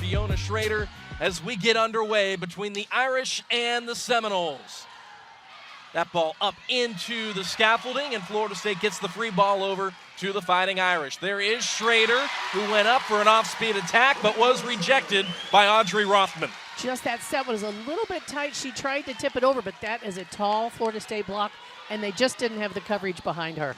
Fiona Schrader as we get underway between the Irish and the Seminoles. That ball up into the scaffolding, and Florida State gets the free ball over to the Fighting Irish. There is Schrader, who went up for an off-speed attack, but was rejected by Audrey Rothman. Just that set was a little bit tight. She tried to tip it over, but that is a tall Florida State block, and they just didn't have the coverage behind her.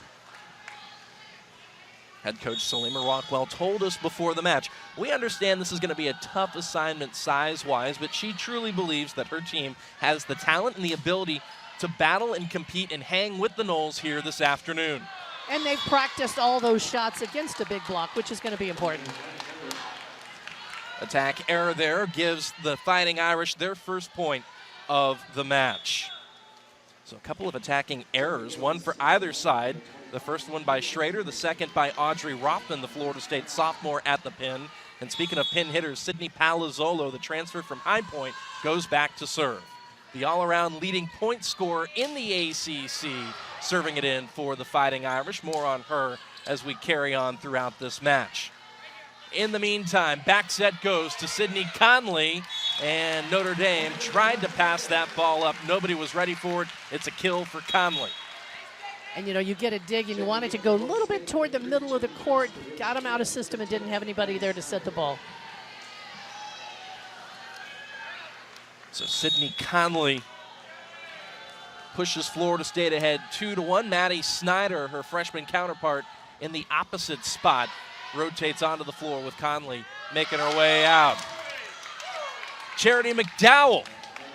Head coach Salima Rockwell told us before the match, we understand this is going to be a tough assignment size-wise, but she truly believes that her team has the talent and the ability to battle and compete and hang with the Noles here this afternoon. And they've practiced all those shots against a big block, which is going to be important. Attack error there gives the Fighting Irish their first point of the match. So a couple of attacking errors, one for either side. The first one by Schrader, the second by Audrey Rothman, the Florida State sophomore at the pin. And speaking of pin hitters, Sydney Palazzolo, the transfer from High Point, goes back to serve. The all-around leading point scorer in the ACC, serving it in for the Fighting Irish. More on her as we carry on throughout this match. In the meantime, back set goes to Sydney Conley, and Notre Dame tried to pass that ball up. Nobody was ready for it. It's a kill for Conley. And, you know, you get a dig, and you want it to go a little bit toward the middle of the court. Got him out of system and didn't have anybody there to set the ball. So Sydney Conley pushes Florida State ahead 2-1. Maddie Snyder, her freshman counterpart, in the opposite spot, rotates onto the floor with Conley making her way out. Charity McDowell,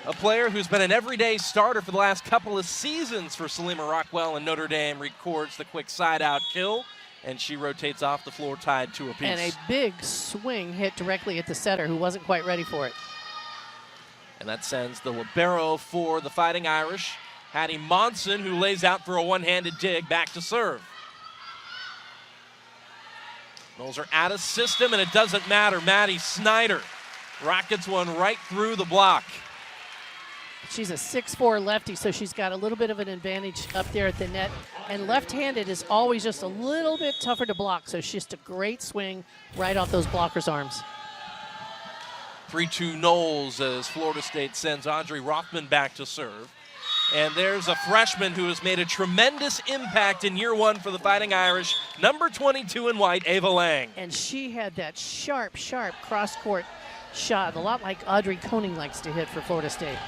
a player who's been an everyday starter for the last couple of seasons for Salima Rockwell and Notre Dame, records the quick side-out kill, and she rotates off the floor tied 2 apiece. And a big swing hit directly at the setter, who wasn't quite ready for it. And that sends the libero for the Fighting Irish, Hattie Monson, who lays out for a one-handed dig, back to serve. Noles are out of system, and it doesn't matter. Maddie Snyder rockets one right through the block. She's a 6'4" lefty, so she's got a little bit of an advantage up there at the net. And left-handed is always just a little bit tougher to block, so it's just a great swing right off those blockers' arms. 3-2 Noles as Florida State sends Audrey Rothman back to serve. And there's a freshman who has made a tremendous impact in year one for the Fighting Irish, number 22 in white, Ava Lang. And she had that sharp, sharp cross-court shot, a lot like Audrey Koning likes to hit for Florida State.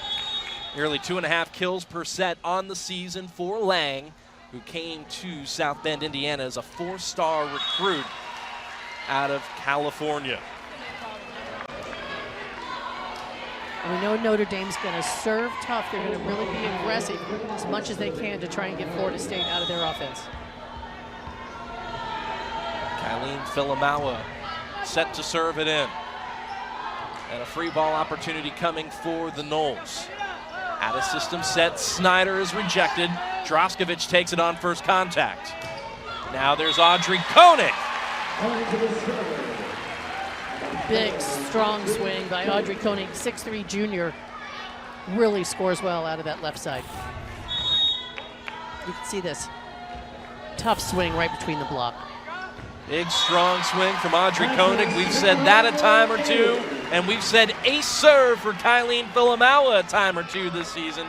Nearly 2.5 kills per set on the season for Lang, who came to South Bend, Indiana as a 4-star recruit out of California. And we know Notre Dame's going to serve tough. They're going to really be aggressive as much as they can to try and get Florida State out of their offense. Kylene Filamawa set to serve it in. And a free ball opportunity coming for the Noles. Out of system set, Snyder is rejected. Droskovic takes it on first contact. Now there's Audrey Koenig. Big, strong swing by Audrey Koenig, 6'3" junior. Really scores well out of that left side. You can see this tough swing right between the block. Big, strong swing from Audrey Koenig. We've said that a time or two, and we've said ace serve for Kylene Filamawa a time or two this season.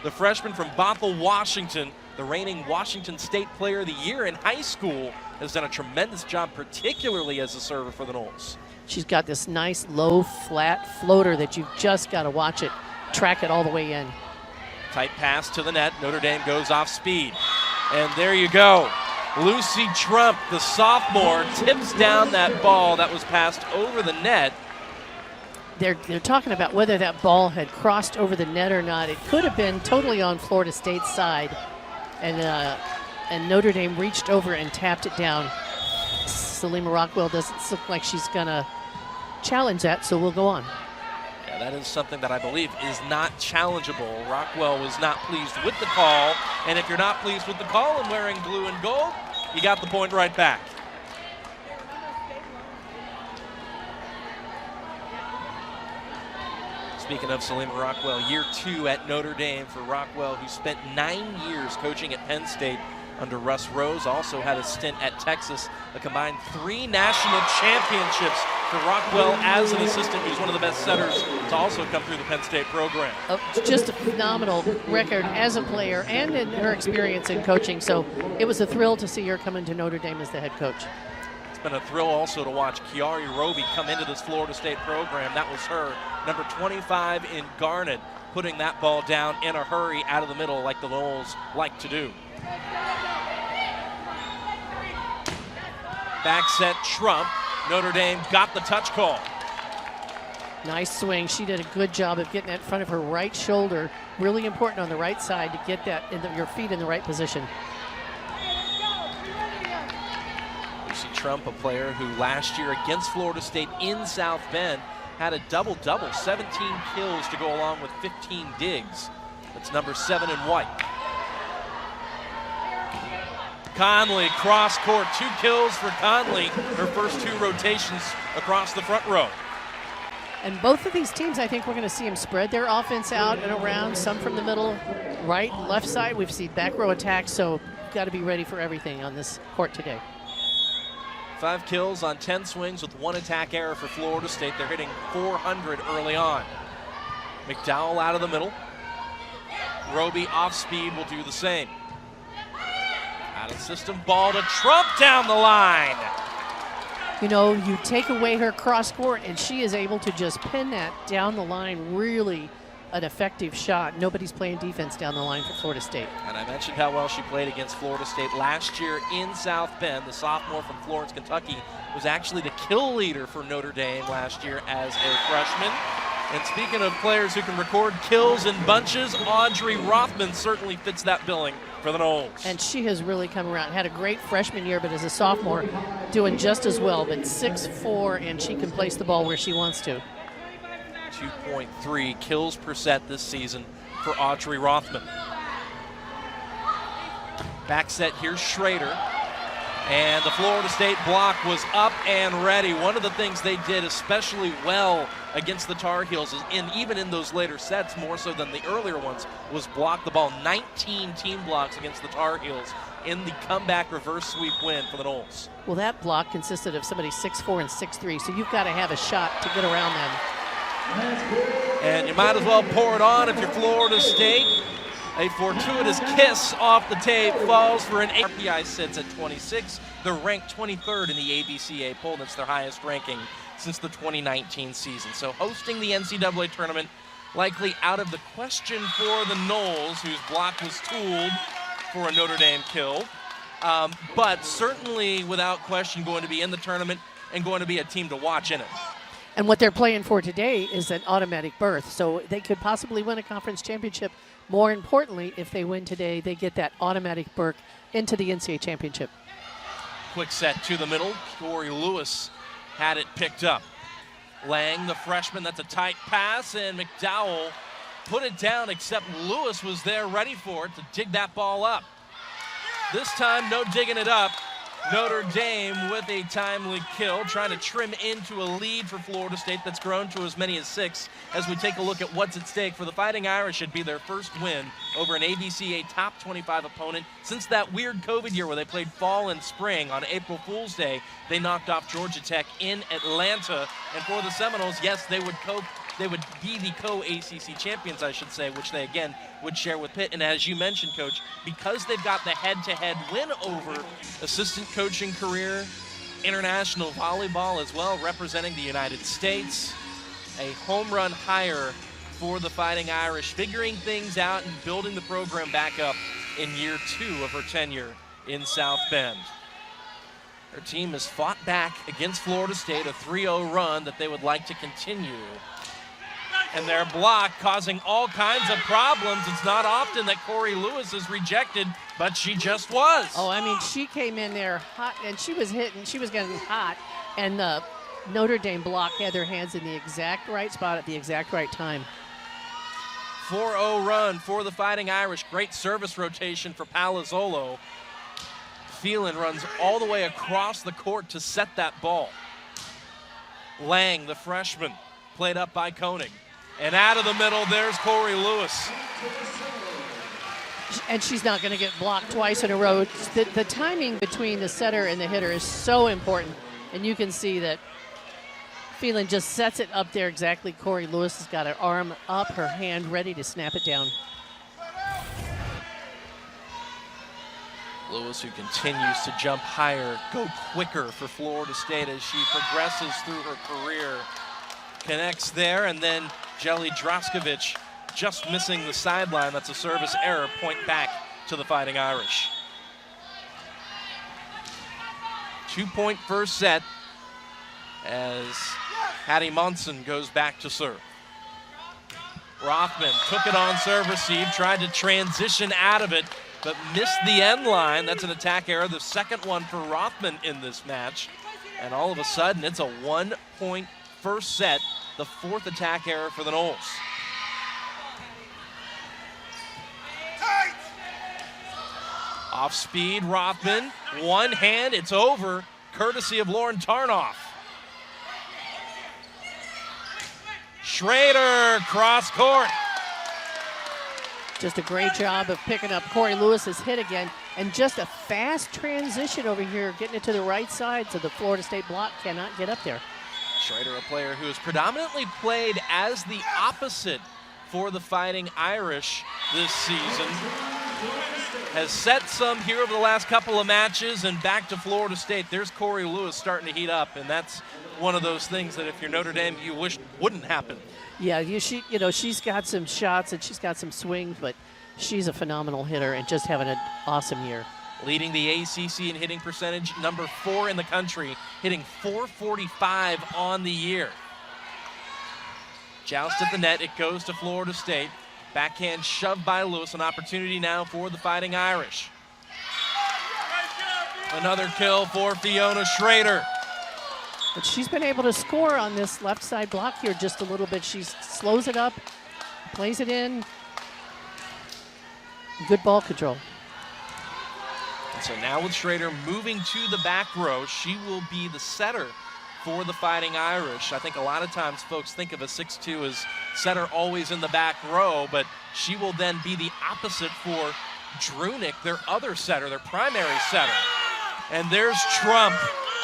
The freshman from Bothell, Washington, the reigning Washington State Player of the Year in high school, has done a tremendous job, particularly as a server for the Noles. She's got this nice, low, flat floater that you've just got to watch it, track it all the way in. Tight pass to the net. Notre Dame goes off speed. And there you go. Lucy Trump, the sophomore, tips down that ball that was passed over the net. They're talking about whether that ball had crossed over the net or not. It could have been totally on Florida State's side. And Notre Dame reached over and tapped it down. Salima Rockwell doesn't look like she's going to challenge that, so we'll go on. Yeah, that is something that I believe is not challengeable. Rockwell was not pleased with the call, and if you're not pleased with the call and wearing blue and gold, you got the point right back. Speaking of Salima Rockwell, year 2 at Notre Dame for Rockwell, who spent 9 years coaching at Penn State under Russ Rose, also had a stint at Texas, a combined 3 national championships for Rockwell as an assistant. He's one of the best setters to also come through the Penn State program. Just a phenomenal record as a player and in her experience in coaching. So it was a thrill to see her come into Notre Dame as the head coach. It's been a thrill also to watch Kiari Roby come into this Florida State program. That was her, number 25 in Garnet, putting that ball down in a hurry out of the middle like the Noles like to do. Back set Trump. Notre Dame got the touch call. Nice swing. She did a good job of getting that in front of her right shoulder. Really important on the right side to get that your feet in the right position. Lucy Trump, a player who last year against Florida State in South Bend had a double-double, 17 kills to go along with 15 digs. That's number 7 in white. Conley, cross court, 2 kills for Conley, her first 2 rotations across the front row. And both of these teams, I think we're going to see them spread their offense out and around, some from the middle, right, left side. We've seen back row attacks, so got to be ready for everything on this court today. 5 kills on 10 swings with 1 attack error for Florida State. They're hitting .400 early on. McDowell out of the middle. Roby off speed will do the same. Out of system, ball to Trump down the line. You know, you take away her cross court and she is able to just pin that down the line. Really an effective shot. Nobody's playing defense down the line for Florida State. And I mentioned how well she played against Florida State last year in South Bend. The sophomore from Florence, Kentucky, was actually the kill leader for Notre Dame last year as a freshman. And speaking of players who can record kills in bunches, Audrey Rothman certainly fits that billing for the Noles. And she has really come around. Had a great freshman year, but as a sophomore, doing just as well. But 6'4", and she can place the ball where she wants to. 2.3 kills per set this season for Audrey Rothman. Back set, here's Schrader. And the Florida State block was up and ready. One of the things they did especially well against the Tar Heels, even in those later sets, more so than the earlier ones, was block the ball. 19 team blocks against the Tar Heels in the comeback reverse sweep win for the Noles. Well, that block consisted of somebody 6'4" and 6'3", so you've got to have a shot to get around them. And you might as well pour it on if you're Florida State. A fortuitous kiss off the tape falls for an RPI sits at 26. They're ranked 23rd in the ABCA poll. That's their highest ranking since the 2019 season. So hosting the NCAA tournament likely out of the question for the Noles, whose block was tooled for a Notre Dame kill. But certainly without question going to be in the tournament and going to be a team to watch in it. And what they're playing for today is an automatic berth. So they could possibly win a conference championship. More importantly, if they win today, they get that automatic berth into the NCAA championship. Quick set to the middle. Corey Lewis had it picked up. Lang, the freshman, that's a tight pass, and McDowell put it down, except Lewis was there ready for it to dig that ball up. This time, no digging it up. Notre Dame with a timely kill, trying to trim into a lead for Florida State that's grown to as many as 6 as we take a look at what's at stake for the Fighting Irish. Should be their first win over an ABCA top 25 opponent since that weird COVID year where they played fall and spring. On April Fool's Day, they knocked off Georgia Tech in Atlanta. And for the Seminoles, yes, they would be the co-ACC champions, I should say, which they, again, would share with Pitt. And as you mentioned, Coach, because they've got the head-to-head win over assistant coaching career, international volleyball as well, representing the United States, a home run hire for the Fighting Irish, figuring things out and building the program back up in year 2 of her tenure in South Bend. Her team has fought back against Florida State, a 3-0 run that they would like to continue. And their block causing all kinds of problems. It's not often that Corey Lewis is rejected, but she just was. Oh, I mean, she came in there hot, and she was hitting, she was getting hot, and the Notre Dame block had their hands in the exact right spot at the exact right time. 4-0 run for the Fighting Irish. Great service rotation for Palazzolo. Phelan runs all the way across the court to set that ball. Lang, the freshman, played up by Koenig. And out of the middle, there's Corey Lewis. And she's not going to get blocked twice in a row. The timing between the setter and the hitter is so important. And you can see that Phelan just sets it up there exactly. Corey Lewis has got her arm up, her hand ready to snap it down. Lewis, who continues to jump higher, go quicker for Florida State as she progresses through her career. Connects there, and then Jelly Draskovic just missing the sideline. That's a service error, point back to the Fighting Irish. 2-point first set as Hattie Monson goes back to serve. Rothman took it on serve receive, tried to transition out of it, but missed the end line. That's an attack error, the second one for Rothman in this match. And all of a sudden, it's a 1-point first set, the fourth attack error for the Noles. Off speed, Rothman, one hand, it's over, courtesy of Lauren Tarnoff. Schrader, cross court. Just a great job of picking up Corey Lewis's hit again, and just a fast transition over here, getting it to the right side so the Florida State block cannot get up there. Schrader, a player who has predominantly played as the opposite for the Fighting Irish this season, has set some here over the last couple of matches, and back to Florida State. There's Corey Lewis starting to heat up, and that's one of those things that if you're Notre Dame, you wish wouldn't happen. Yeah, she's got some shots and she's got some swings, but she's a phenomenal hitter and just having an awesome year. Leading the ACC in hitting percentage, number 4 in the country, hitting .445 on the year. Joust at the net, it goes to Florida State. Backhand shoved by Lewis, an opportunity now for the Fighting Irish. Another kill for Fiona Schrader. But she's been able to score on this left side block here just a little bit. She slows it up, plays it in. Good ball control. And so now with Schrader moving to the back row, she will be the setter for the Fighting Irish. I think a lot of times folks think of a 6'2" as setter always in the back row, but she will then be the opposite for Drunick, their other setter, their primary setter. And there's Trump.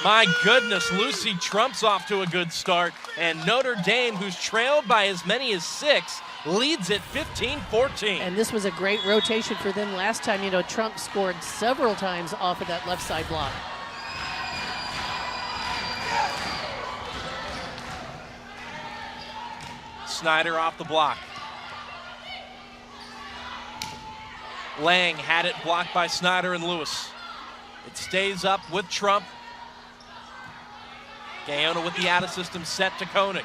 My goodness, Lucy Trump's off to a good start, and Notre Dame, who's trailed by as many as 6, leads it 15-14. And this was a great rotation for them last time. Trump scored several times off of that left side block. Snyder off the block. Lang had it blocked by Snyder and Lewis. It stays up with Trump. Gaona with the out-of-system set to Koenig.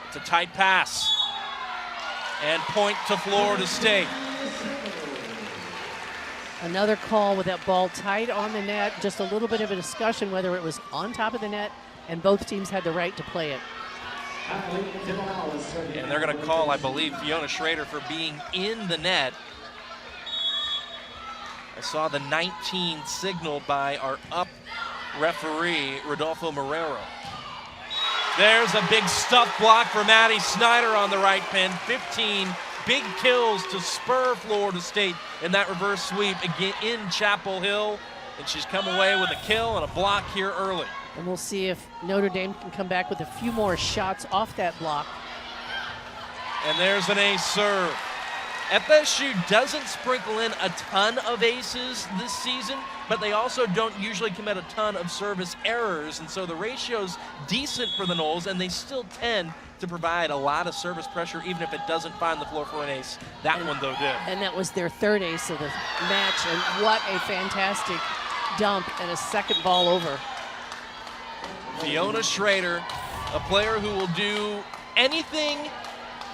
It's a tight pass. And point to Florida State. Another call with that ball tight on the net. Just a little bit of a discussion whether it was on top of the net, and both teams had the right to play it. And they're going to call, I believe, Fiona Schrader for being in the net. I saw the 19 signaled by our up referee, Rodolfo Marrero. There's a big stuff block for Maddie Snyder on the right pin. 15 big kills to spur Florida State in that reverse sweep again in Chapel Hill. And she's come away with a kill and a block here early. And we'll see if Notre Dame can come back with a few more shots off that block. And there's an ace serve. FSU doesn't sprinkle in a ton of aces this season, but they also don't usually commit a ton of service errors, and so the ratio's decent for the Noles, and they still tend to provide a lot of service pressure even if it doesn't find the floor for an ace. That one, though, did. And that was their third ace of the match, and what a fantastic dump and a second ball over. Fiona Schrader, a player who will do anything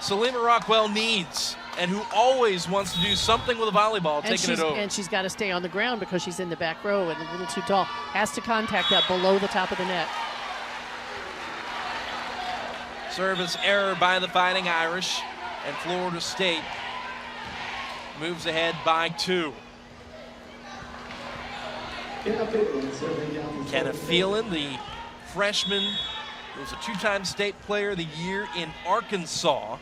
Salima Rockwell needs, and who always wants to do something with a volleyball, taking it over. And she's got to stay on the ground because she's in the back row and a little too tall. Has to contact that below the top of the net. Service error by the Fighting Irish, and Florida State moves ahead by 2. Kenna Phelan, the freshman, who was a 2-time state player of the year in Arkansas.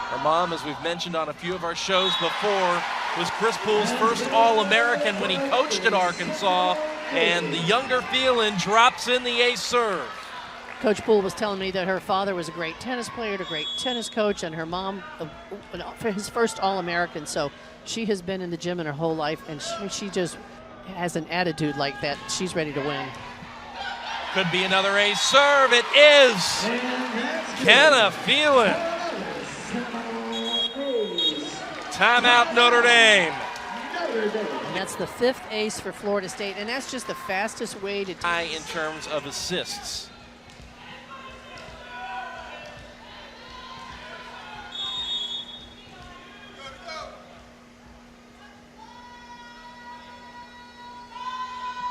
Her mom, as we've mentioned on a few of our shows before, was Chris Poole's first All-American when he coached at Arkansas And the younger Phelan drops in the ace serve. Coach Poole was telling me that her father was a great tennis player, a great tennis coach, and her mom, his first All-American. So she has been in the gym in her whole life, and she just has an attitude like that. She's ready to win. Could be another ace serve. It is Kenna Phelan. Timeout, Notre Dame. And that's the 5th ace for Florida State, and that's just the fastest way to high in terms of assists.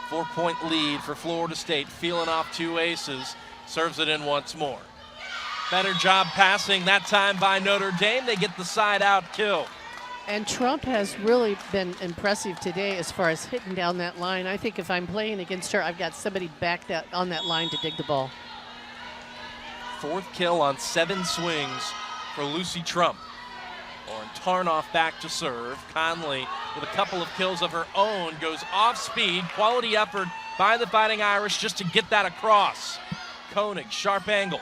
Four-point lead for Florida State. Phelan off 2 aces, serves it in once more. Better job passing that time by Notre Dame. They get the side-out kill. And Trump has really been impressive today as far as hitting down that line. I think if I'm playing against her, I've got somebody back on that line to dig the ball. 4th kill on 7 swings for Lucy Trump. Lauren Tarnoff back to serve. Conley, with a couple of kills of her own, goes off speed. Quality effort by the Fighting Irish just to get that across. Koenig, sharp angle.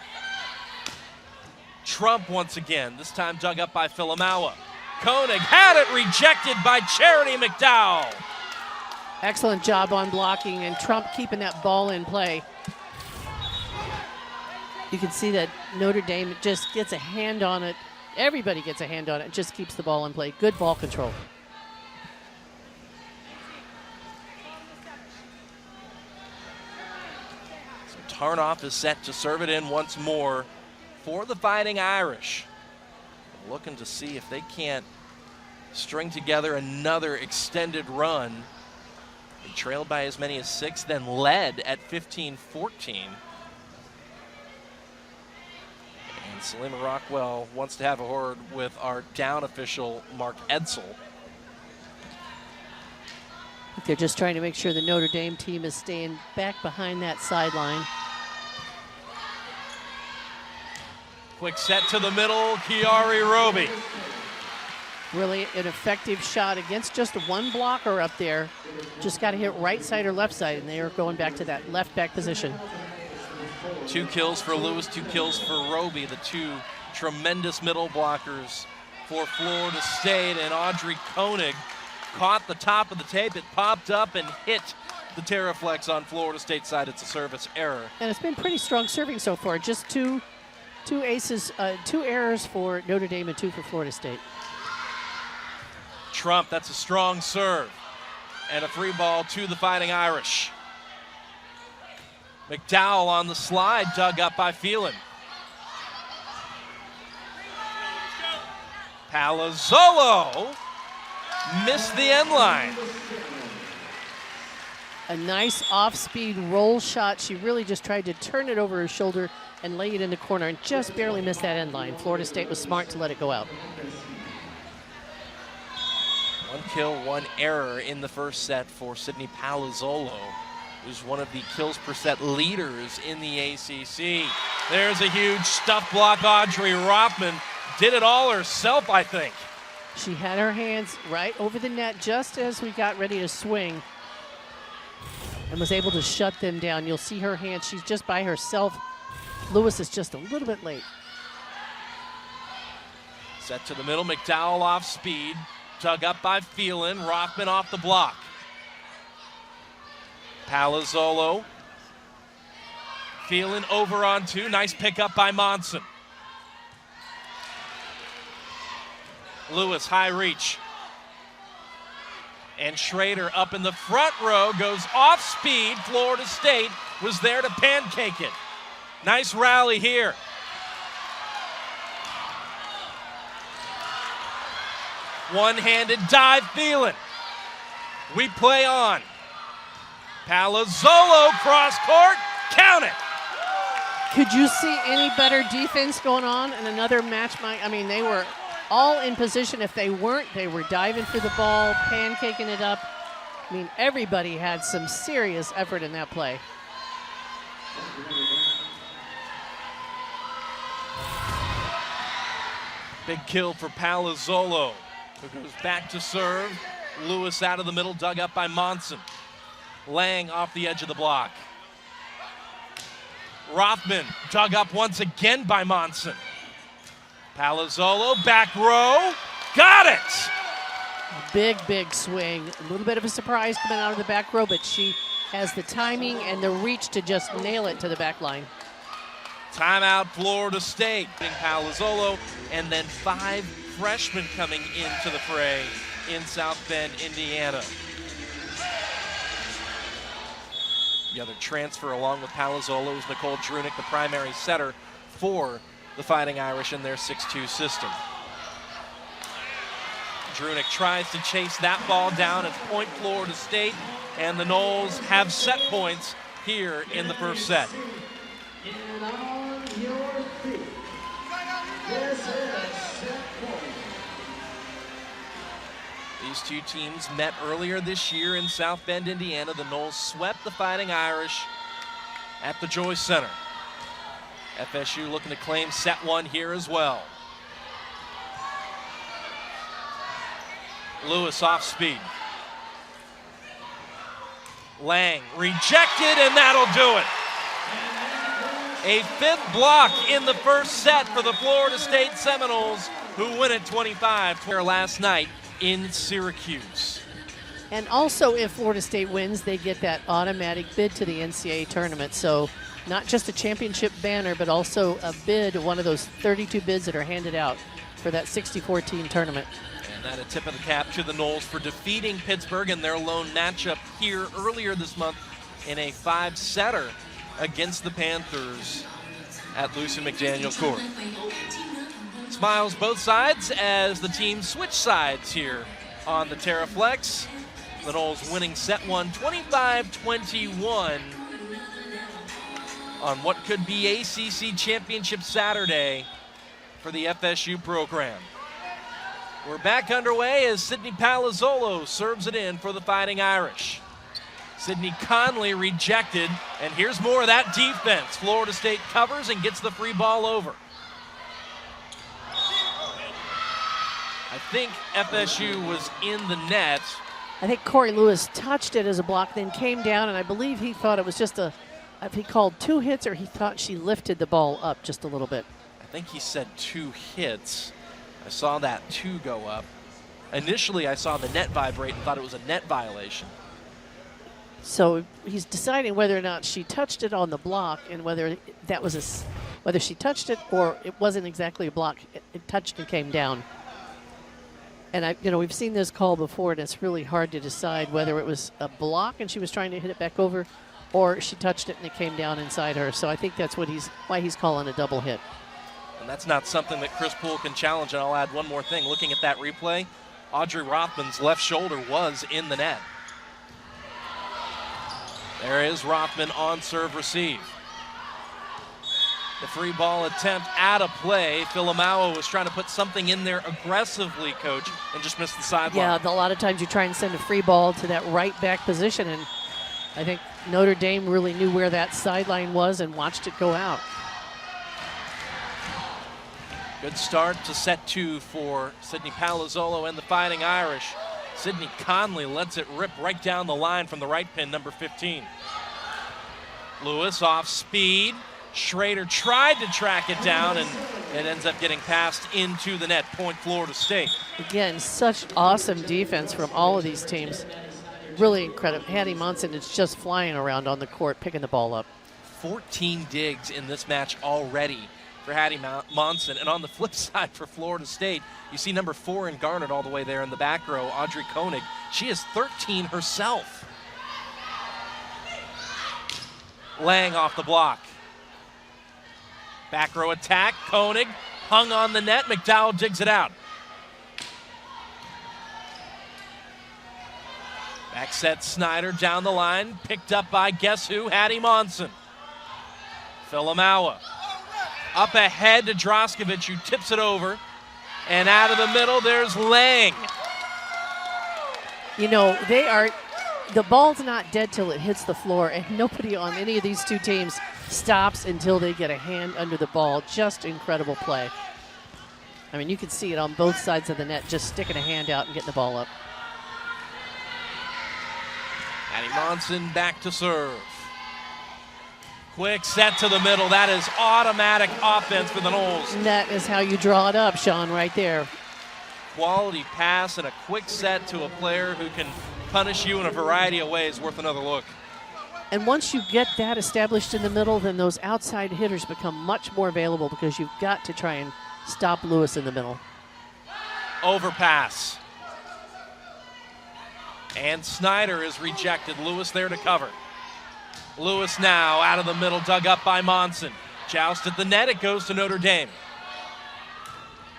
Trump once again, this time dug up by Filamawa. Koenig had it rejected by Charity McDowell. Excellent job on blocking, and Trump keeping that ball in play. You can see that Notre Dame just gets a hand on it. Everybody gets a hand on it, just keeps the ball in play. Good ball control. So Tarnoff is set to serve it in once more for the Fighting Irish. Looking to see if they can't string together another extended run. They trailed by as many as 6, then led at 15-14. And Selima Rockwell wants to have a word with our down official, Mark Edsel. They're just trying to make sure the Notre Dame team is staying back behind that sideline. Quick set to the middle, Kiari Roby. Really an effective shot against just one blocker up there. Just got to hit right side or left side, and they are going back to that left back position. 2 kills for Lewis, 2 kills for Roby, the 2 tremendous middle blockers for Florida State. And Audrey Koenig caught the top of the tape. It popped up and hit the Terraflex on Florida State side. It's a service error. And it's been pretty strong serving so far. Just two aces, 2 errors for Notre Dame and 2 for Florida State. Trump, that's a strong serve. And a free ball to the Fighting Irish. McDowell on the slide, dug up by Phelan. Palazzolo missed the end line. A nice off-speed roll shot. She really just tried to turn it over her shoulder and lay it in the corner and just barely missed that end line. Florida State was smart to let it go out. 1 kill, 1 error in the first set for Sydney Palazzolo, who's one of the kills per set leaders in the ACC. There's a huge stuff block. Audrey Rothman did it all herself, I think. She had her hands right over the net just as we got ready to swing and was able to shut them down. You'll see her hands. She's just by herself. Lewis is just a little bit late. Set to the middle, McDowell off speed. Dug up by Phelan, Rothman off the block. Palazzolo. Phelan over on 2, nice pickup by Monson. Lewis, high reach. And Schrader up in the front row, goes off speed. Florida State was there to pancake it. Nice rally here. One-handed dive, Phelan. We play on. Palazzolo cross court, count it. Could you see any better defense going on in another match? I mean, they were all in position. If they weren't, they were diving for the ball, pancaking it up. I mean, everybody had some serious effort in that play. Big kill for Palazzolo, who goes back to serve. Lewis out of the middle, dug up by Monson. Lang off the edge of the block. Rothman dug up once again by Monson. Palazzolo, back row, got it! Big swing. A little bit of a surprise coming out of the back row, but she has the timing and the reach to just nail it to the back line. Timeout, Florida State. Palazzolo, and then 5 freshmen coming into the fray in South Bend, Indiana. The other transfer along with Palazzolo is Nicole Drunick, the primary setter for the Fighting Irish in their 6-2 system. Drunick tries to chase that ball down at point, Florida State, and the Noles have set points here in the first set. These two teams met earlier this year in South Bend, Indiana. The Noles swept the Fighting Irish at the Joyce Center. FSU looking to claim set 1 here as well. Lewis off speed. Lang rejected, and that'll do it. A 5th block in the first set for the Florida State Seminoles, who win it 25-20 last night in Syracuse. And also, if Florida State wins, they get that automatic bid to the NCAA tournament. So not just a championship banner, but also a bid, one of those 32 bids that are handed out for that 64-team tournament. And that a tip of the cap to the Noles for defeating Pittsburgh in their lone matchup here earlier this month in a 5-setter against the Panthers at Lucy McDaniel Court. Smiles both sides as the teams switch sides here on the TerraFlex. The Noles winning set 1, 25-21 on what could be ACC Championship Saturday for the FSU program. We're back underway as Sydney Palazzolo serves it in for the Fighting Irish. Sydney Conley rejected, and here's more of that defense. Florida State covers and gets the free ball over. I think FSU was in the net. I think Corey Lewis touched it as a block, then came down, and I believe he thought it was just if he called 2 hits, or he thought she lifted the ball up just a little bit. I think he said 2 hits. I saw that 2 go up. Initially, I saw the net vibrate and thought it was a net violation. So he's deciding whether or not she touched it on the block, and whether that was whether she touched it or it wasn't exactly a block. It touched and came down. And we've seen this call before, and it's really hard to decide whether it was a block and she was trying to hit it back over, or she touched it and it came down inside her. So I think that's why he's calling a double hit. And that's not something that Chris Poole can challenge. And I'll add one more thing. Looking at that replay, Audrey Rothman's left shoulder was in the net. There is Rothman on serve receive. The free ball attempt out of play. Filamawa was trying to put something in there aggressively, Coach, and just missed the sideline. Yeah, a lot of times you try and send a free ball to that right back position, and I think Notre Dame really knew where that sideline was and watched it go out. Good start to set 2 for Sydney Palazzolo and the Fighting Irish. Sydney Conley lets it rip right down the line from the right pin, number 15. Lewis off speed. Schrader tried to track it down, and it ends up getting passed into the net. Point Florida State. Again, such awesome defense from all of these teams. Really incredible. Hattie Monson is just flying around on the court, picking the ball up. 14 digs in this match already for Hattie Monson. And on the flip side for Florida State, you see number 4 in Garnet all the way there in the back row, Audrey Koenig. She is 13 herself. Lang off the block. Back row attack, Koenig hung on the net, McDowell digs it out. Back set Snyder down the line, picked up by guess who? Hattie Monson. Filamawa up ahead to Droskovic, who tips it over. And out of the middle, there's Lang. The ball's not dead till it hits the floor, and nobody on any of these two teams stops until they get a hand under the ball. Just incredible play. I mean, you can see it on both sides of the net, just sticking a hand out and getting the ball up. Addie Monson back to serve. Quick set to the middle. That is automatic offense for the Noles. And that is how you draw it up, Sean, right there. Quality pass and a quick set to a player who can punish you in a variety of ways worth another look. And once you get that established in the middle, then those outside hitters become much more available because you've got to try and stop Lewis in the middle. Overpass. And Snyder is rejected. Lewis there to cover. Lewis now out of the middle, dug up by Monson. Joust at the net, it goes to Notre Dame.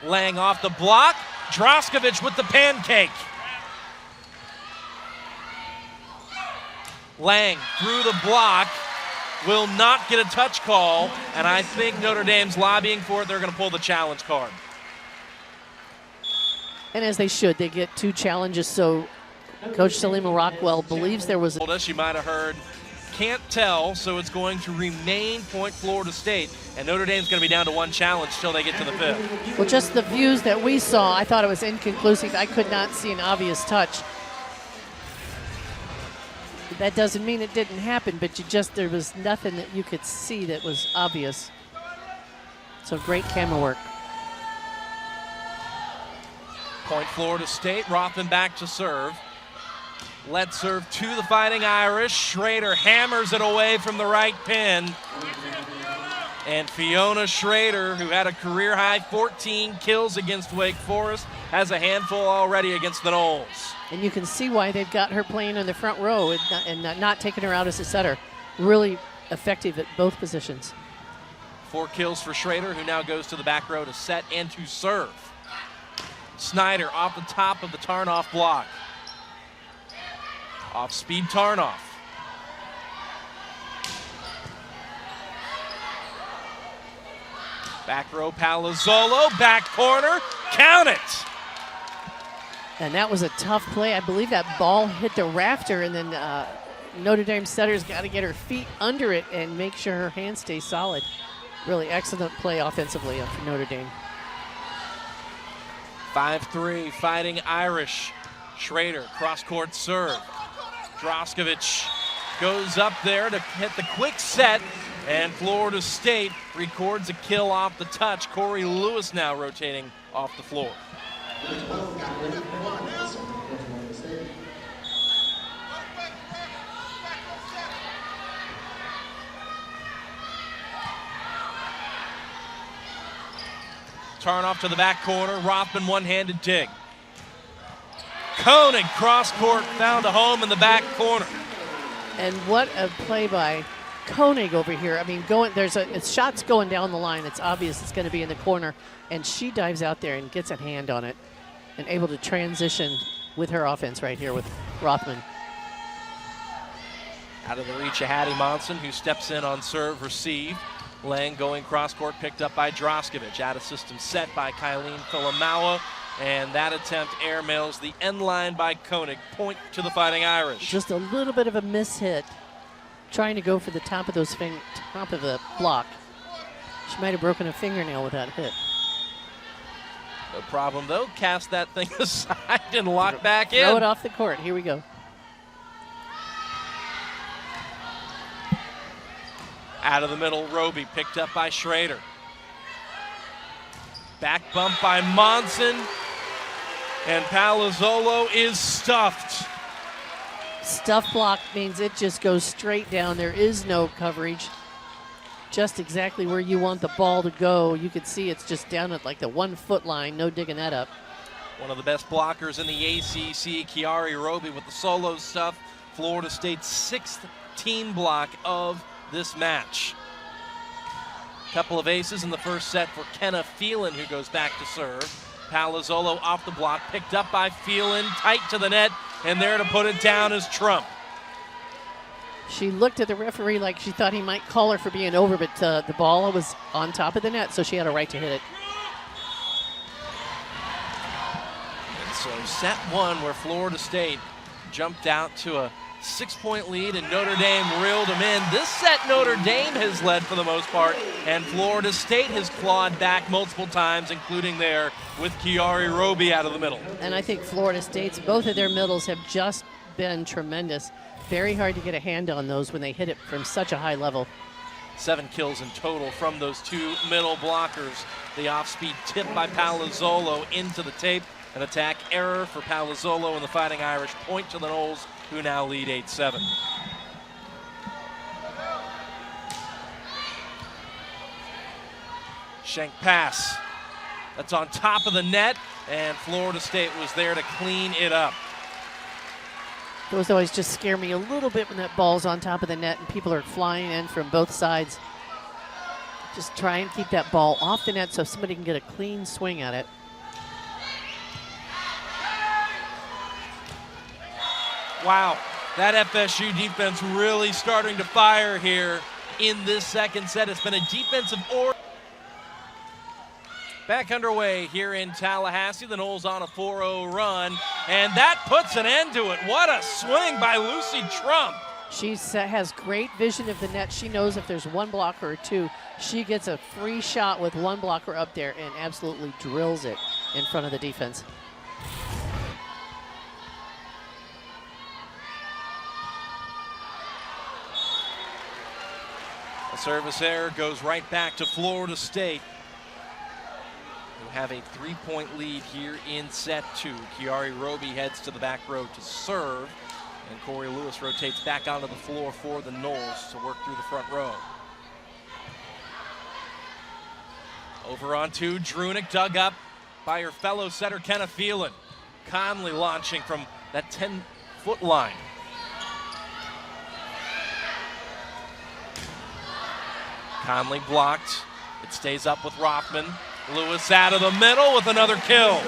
Lang off the block. Droskovic with the pancake. Lang through the block, will not get a touch call, and I think Notre Dame's lobbying for it. They're going to pull the challenge card. And as they should, they get 2 challenges, so Coach Salima Rockwell believes there was Told us, you might have heard, can't tell, so it's going to remain point Florida State, and Notre Dame's going to be down to 1 challenge till they get to the 5th. Well, just the views that we saw, I thought it was inconclusive. I could not see an obvious touch. That doesn't mean it didn't happen, but there was nothing that you could see that was obvious. So great camera work. Point Florida State. Rothman back to serve. Let serve to the Fighting Irish. Schrader hammers it away from the right pin. And Fiona Schrader, who had a career-high 14 kills against Wake Forest, has a handful already against the Noles. And you can see why they've got her playing in the front row and not taking her out as a setter. Really effective at both positions. 4 kills for Schrader, who now goes to the back row to set and to serve. Snyder off the top of the Tarnoff block. Off-speed Tarnoff. Back row Palazzolo, back corner, count it! And that was a tough play. I believe that ball hit the rafter, and then Notre Dame setter's got to get her feet under it and make sure her hands stay solid. Really excellent play offensively for Notre Dame. 5-3, Fighting Irish. Schrader, cross-court serve. Droskovic goes up there to hit the quick set, and Florida State records a kill off the touch. Corey Lewis now rotating off the floor. Tarnoff to the back corner. Rothman one-handed dig. Koenig cross-court found a home in the back corner. And what a play by Koenig over here. I mean, it's shots going down the line. It's obvious it's going to be in the corner. And she dives out there and gets a hand on it and able to transition with her offense right here with Rothman. Out of the reach of Hattie Monson, who steps in on serve, receive. Lang going cross-court, picked up by Droskovic. Out of system set by Kylene Filamawa. And that attempt airmails the end line by Koenig. Point to the Fighting Irish. Just a little bit of a mishit, trying to go for the top of top of the block. She might have broken a fingernail with that hit. No problem, though. Cast that thing aside and lock back in. Throw it off the court. Here we go. Out of the middle, Roby picked up by Schrader. Back bump by Monson. And Palazzolo is stuffed. Stuff block means it just goes straight down. There is no coverage. Just exactly where you want the ball to go. You can see it's just down at like the 1 foot line. No digging that up. One of the best blockers in the ACC, Kiari Roby with the solo stuff. Florida State's 6th team block of this match. Couple of aces in the first set for Kenna Phelan, who goes back to serve. Palazzolo off the block, picked up by Phelan, tight to the net, and there to put it down is Trump. She looked at the referee like she thought he might call her for being over, but the ball was on top of the net, so she had a right to hit it. And so set 1, where Florida State jumped out to a 6-point lead, and Notre Dame reeled them in. This set Notre Dame has led for the most part, and Florida State has clawed back multiple times, including there with Kiari Roby out of the middle. And I think Florida State's, both of their middles have just been tremendous. Very hard to get a hand on those when they hit it from such a high level. 7 kills in total from those 2 middle blockers. The off-speed tip by Palazzolo into the tape. An attack error for Palazzolo and the Fighting Irish. Point to the Noles, who now lead 8-7. Shank pass. That's on top of the net, and Florida State was there to clean it up. Those always just scare me a little bit when that ball's on top of the net and people are flying in from both sides. Just try and keep that ball off the net so somebody can get a clean swing at it. Wow, that FSU defense really starting to fire here in this second set. It's been a defensive order. Back underway here in Tallahassee. The Noles on a 4-0 run, and that puts an end to it. What a swing by Lucy Trump. She has great vision of the net. She knows if there's one blocker or two, she gets a free shot with one blocker up there and absolutely drills it in front of the defense. A service error goes right back to Florida State, who have a 3-point lead here in set 2. Kiari Roby heads to the back row to serve, and Corey Lewis rotates back onto the floor for the Noles to work through the front row. Over on 2, Drunick dug up by her fellow setter Kenna Phelan. Conley launching from that 10-foot line. Conley blocked. It stays up with Rothman. Lewis out of the middle with another kill.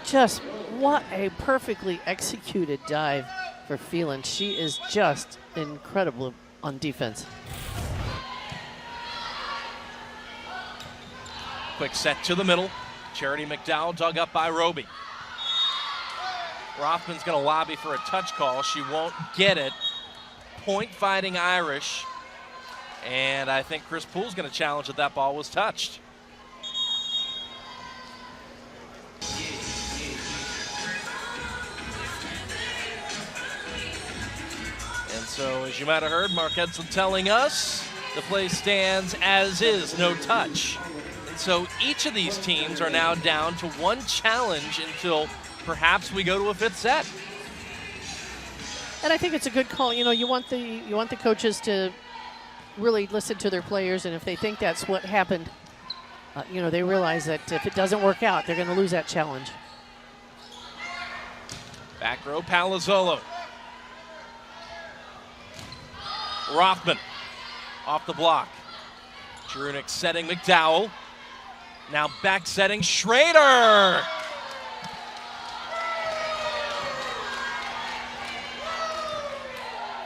Just what a perfectly executed dive for Phelan. She is just incredible on defense. Quick set to the middle. Charity McDowell dug up by Roby. Rothman's going to lobby for a touch call. She won't get it. Point Fighting Irish. And I think Chris Poole's going to challenge that that ball was touched. And so, as you might have heard, Mark Edson telling us the play stands as is, no touch. And so each of these teams are now down to one challenge until perhaps we go to a 5th set. And I think it's a good call. You know, you want the coaches to really listen to their players, and if they think that's what happened, you know, they realize that if it doesn't work out, they're going to lose that challenge. Back row, Palazzolo. Rothman off the block. Drunick setting McDowell. Now back setting Schrader.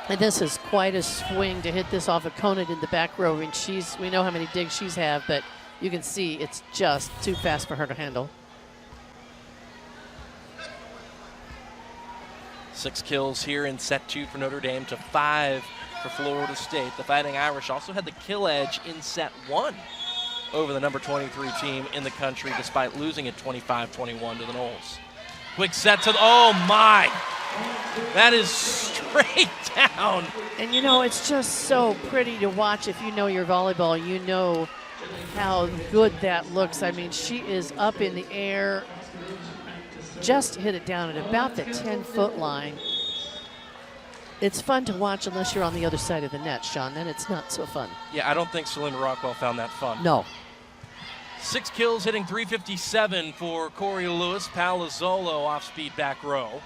And this is quite a swing to hit this off of Conant in the back row. I mean, we know how many digs she's had, but you can see it's just too fast for her to handle. 6 kills here in set 2 for Notre Dame to 5 for Florida State. The Fighting Irish also had the kill edge in set 1 over the number 23 team in the country, despite losing at 25-21 to the Noles. Quick set to the, oh my! That is straight down. And you know, it's just so pretty to watch. If you know your volleyball, you know how good that looks. I mean, she is up in the air, just hit it down at about the 10-foot line. It's fun to watch unless you're on the other side of the net, Sean. Then it's not so fun. Yeah, I don't think Selena Rockwell found that fun. No. 6 kills, hitting .357 for Corey Lewis. Palazzolo off speed back row.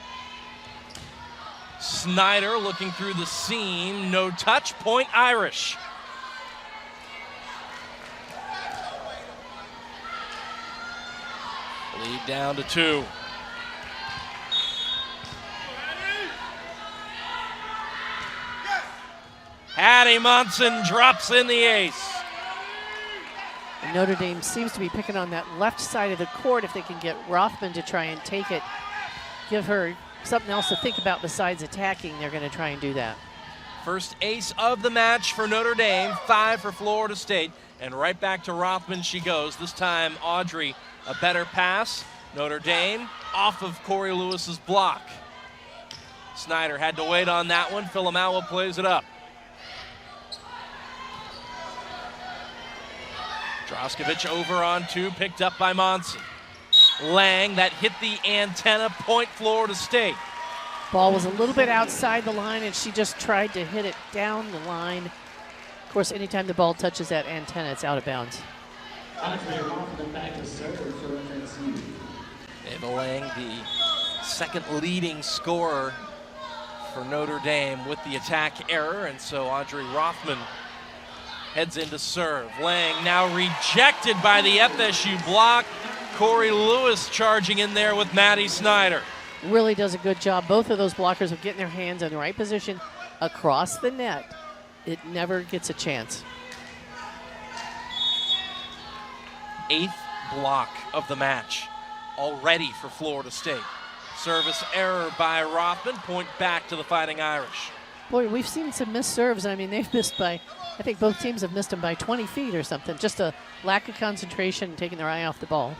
Snyder looking through the seam. No touch. Point Irish. Lead down to 2. Hattie Monson drops in the ace. And Notre Dame seems to be picking on that left side of the court. If they can get Rothman to try and take it, give her something else to think about besides attacking, they're going to try and do that. First ace of the match for Notre Dame, 5 for Florida State. And right back to Rothman she goes. This time Audrey A better pass. Notre Dame off of Corey Lewis's block. Snyder had to wait on that one. Filamawa plays it up. Droskovic over on 2, picked up by Monson. Lang, that hit the antenna, point Florida State. Ball was a little bit outside the line, and she just tried to hit it down the line. Of course, anytime the ball touches that antenna, it's out of bounds. Ava Lang, the second leading scorer for Notre Dame with the attack error, and so Audrey Rothman heads into serve. Lang now rejected by the FSU block. Corey Lewis charging in there with Maddie Snyder. Really does a good job. Both of those blockers of getting their hands in the right position across the net. It never gets a chance. 8th block of the match already for Florida State. Service error by Rothman, point back to the Fighting Irish. Boy, we've seen some missed serves. I mean, they've missed by, I think both teams have missed them by 20 feet or something. Just a lack of concentration and taking their eye off the ball.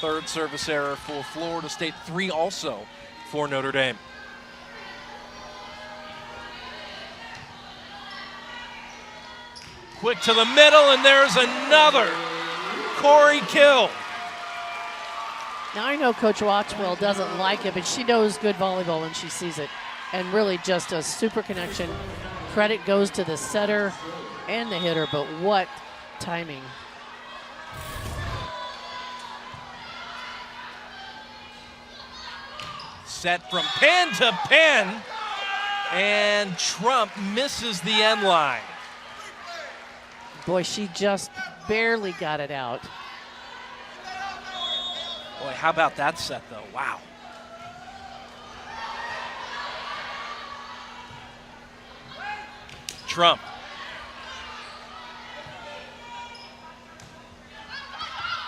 3rd service error for Florida State, 3 also for Notre Dame. Quick to the middle, and there's another. Corey Kill. Now, I know Coach Watchwell doesn't like it, but she knows good volleyball when she sees it. And really just a super connection. Credit goes to the setter and the hitter, but what timing. Set from pin to pin, and Trump misses the end line. Boy, she just barely got it out. Boy, how about that set, though? Wow. Trump.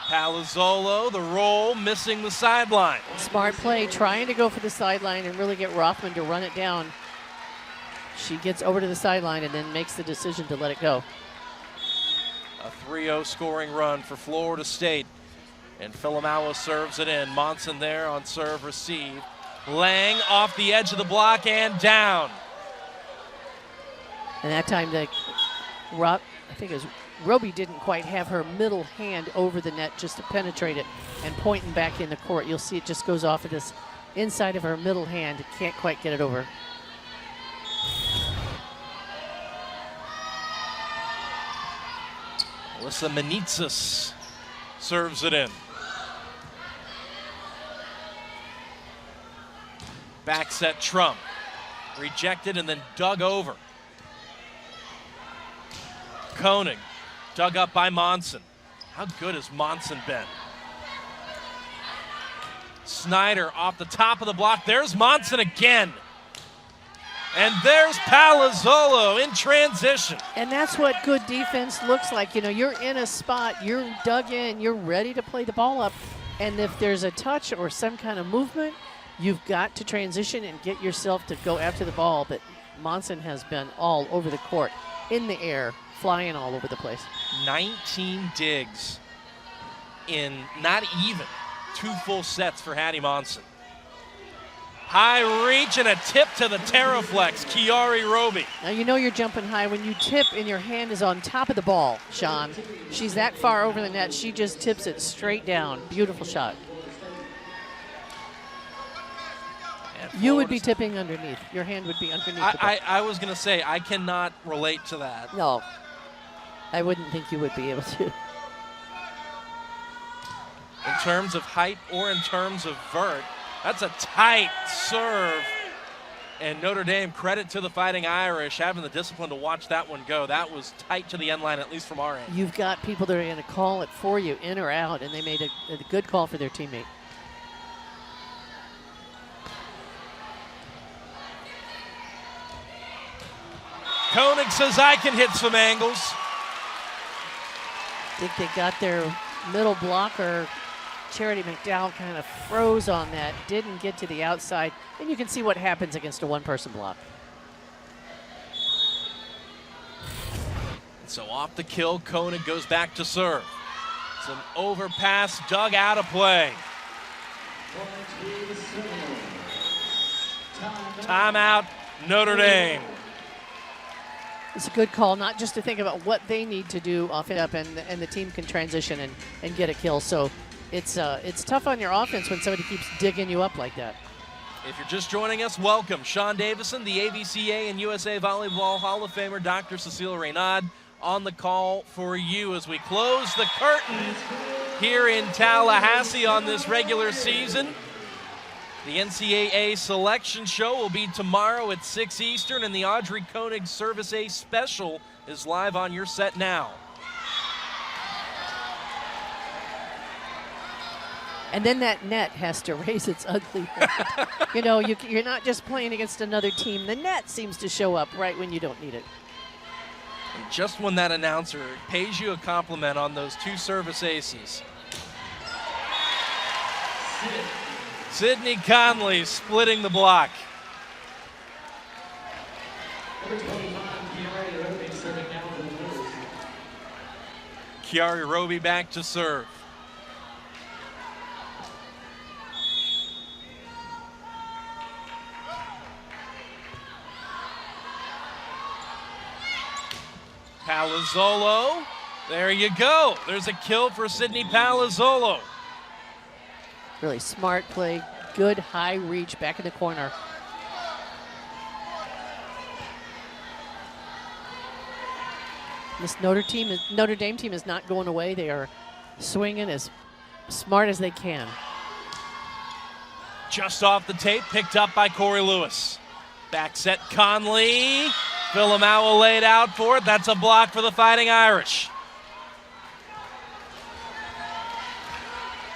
Palazzolo, the roll, missing the sideline. Smart play, trying to go for the sideline and really get Rothman to run it down. She gets over to the sideline and then makes the decision to let it go. A 3-0 scoring run for Florida State. And Filamawa serves it in. Monson there on serve receive. Lang off the edge of the block and down. And that time, I think it was Roby didn't quite have her middle hand over the net just to penetrate it and pointing back in the court. You'll see it just goes off of this inside of her middle hand. Can't quite get it over. Alyssa Menitsas serves it in. Back set Trump. Rejected and then dug over. Koenig, dug up by Monson. How good has Monson been? Snyder off the top of the block. There's Monson again. And there's Palazzolo in transition. And that's what good defense looks like. You know, you're in a spot, you're dug in, you're ready to play the ball up. And if there's a touch or some kind of movement, you've got to transition and get yourself to go after the ball. But Monson has been all over the court, in the air, flying all over the place. 19 digs in not even 2 full sets for Hattie Monson. High reach and a tip to the Terraflex, Kiari Roby. Now you know you're jumping high when you tip and your hand is on top of the ball, Sean. She's that far over the net, she just tips it straight down. Beautiful shot. You would be tipping underneath. Your hand would be underneath the ball. I was going to say, I cannot relate to that. No, I wouldn't think you would be able to. In terms of height or in terms of vert, that's a tight serve. And Notre Dame, credit to the Fighting Irish, having the discipline to watch that one go. That was tight to the end line, at least from our end. You've got people that are going to call it for you, in or out, and they made a good call for their teammate. Koenig says, I can hit some angles. I think they got their middle blocker. Charity McDowell kind of froze on that, didn't get to the outside, and you can see what happens against a one-person block. So off the kill, Koenig goes back to serve. It's an overpass dug out of play. Timeout, Notre Dame. It's a good call, not just to think about what they need to do off up, and the team can transition and get a kill. So it's tough on your offense when somebody keeps digging you up like that. If you're just joining us, welcome. Sean Davison, the AVCA and USA Volleyball Hall of Famer, Dr. Cecile Reynaud, on the call for you as we close the curtain here in Tallahassee on this regular season. The NCAA selection show will be tomorrow at 6 Eastern, and the Audrey Koenig Service A Special is live on your set now. And then that net has to raise its ugly head. You know, you're not just playing against another team. The net seems to show up right when you don't need it. And just when that announcer pays you a compliment on those two service aces. Sydney Conley splitting the block. Chiari Roby back to serve. Palazzolo, there you go. There's a kill for Sydney Palazzolo. Really smart play, good high reach back in the corner. This Notre Dame team is not going away. They are swinging as smart as they can. Just off the tape, picked up by Corey Lewis. Back set Conley. Philomawa laid out for it. That's a block for the Fighting Irish.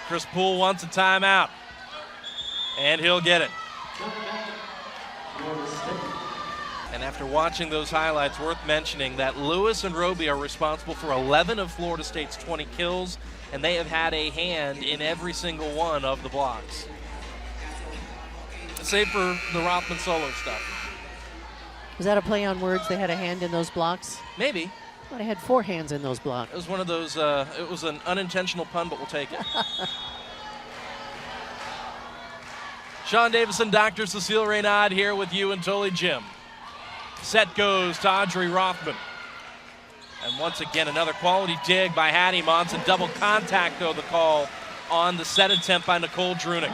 Chris Poole wants a timeout, and he'll get it. And after watching those highlights, worth mentioning that Lewis and Roby are responsible for 11 of Florida State's 20 kills, and they have had a hand in every single one of the blocks. Save for the Rothman solo stuff. Was that a play on words? They had a hand in those blocks? Maybe. Well, they had 4 hands in those blocks. It was one of those, it was an unintentional pun, but we'll take it. Sean Davison, Dr. Cecile Reynaud here with you and Tully Jim. Set goes to Audrey Rothman. And once again, another quality dig by Hattie Monson. Double contact, though, the call on the set attempt by Nicole Drunick.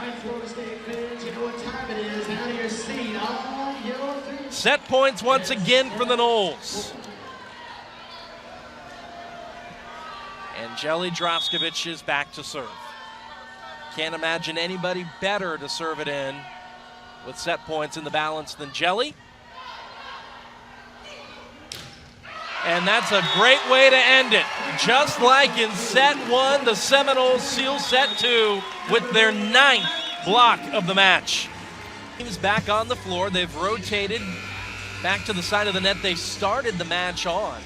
Set points once again for the Noles. And Jelly Droskovic is back to serve. Can't imagine anybody better to serve it in with set points in the balance than Jelly. And that's a great way to end it. Just like in set 1, the Seminoles seal set 2 with their 9th block of the match. Teams back on the floor. They've rotated back to the side of the net they started the match on.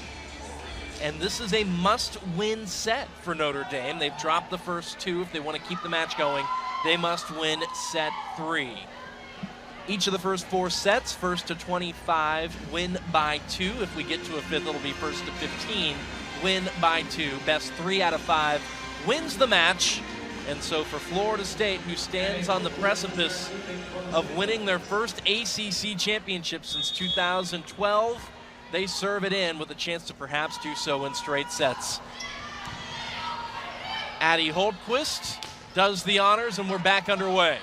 And this is a must-win set for Notre Dame. They've dropped the first 2. If they want to keep the match going, they must win set 3. Each of the first 4 sets, first to 25, win by 2. If we get to a 5th, it'll be first to 15, win by 2. Best 3 out of 5 wins the match. And so for Florida State, who stands on the precipice of winning their first ACC championship since 2012, they serve it in with a chance to perhaps do so in straight sets. Addie Holtquist does the honors, and we're back underway.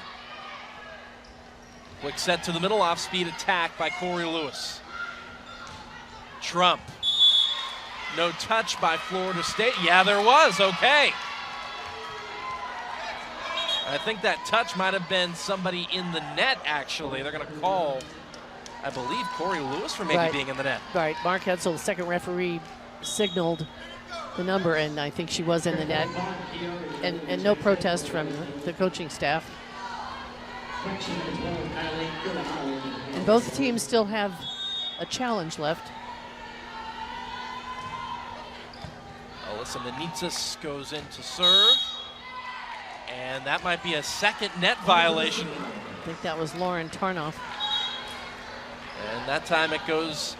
Quick set to the middle, off-speed attack by Corey Lewis. Trump. No touch by Florida State. Yeah, there was. Okay. I think that touch might have been somebody in the net, actually. They're going to call, I believe, Corey Lewis for maybe being in the net. Right. Mark Hetzel, the second referee, signaled the number, and I think she was in the net. And no protest from the coaching staff. And both teams still have a challenge left. Alyssa Menitsis goes in to serve. And that might be a second net violation. I think that was Lauren Tarnoff. And that time it goes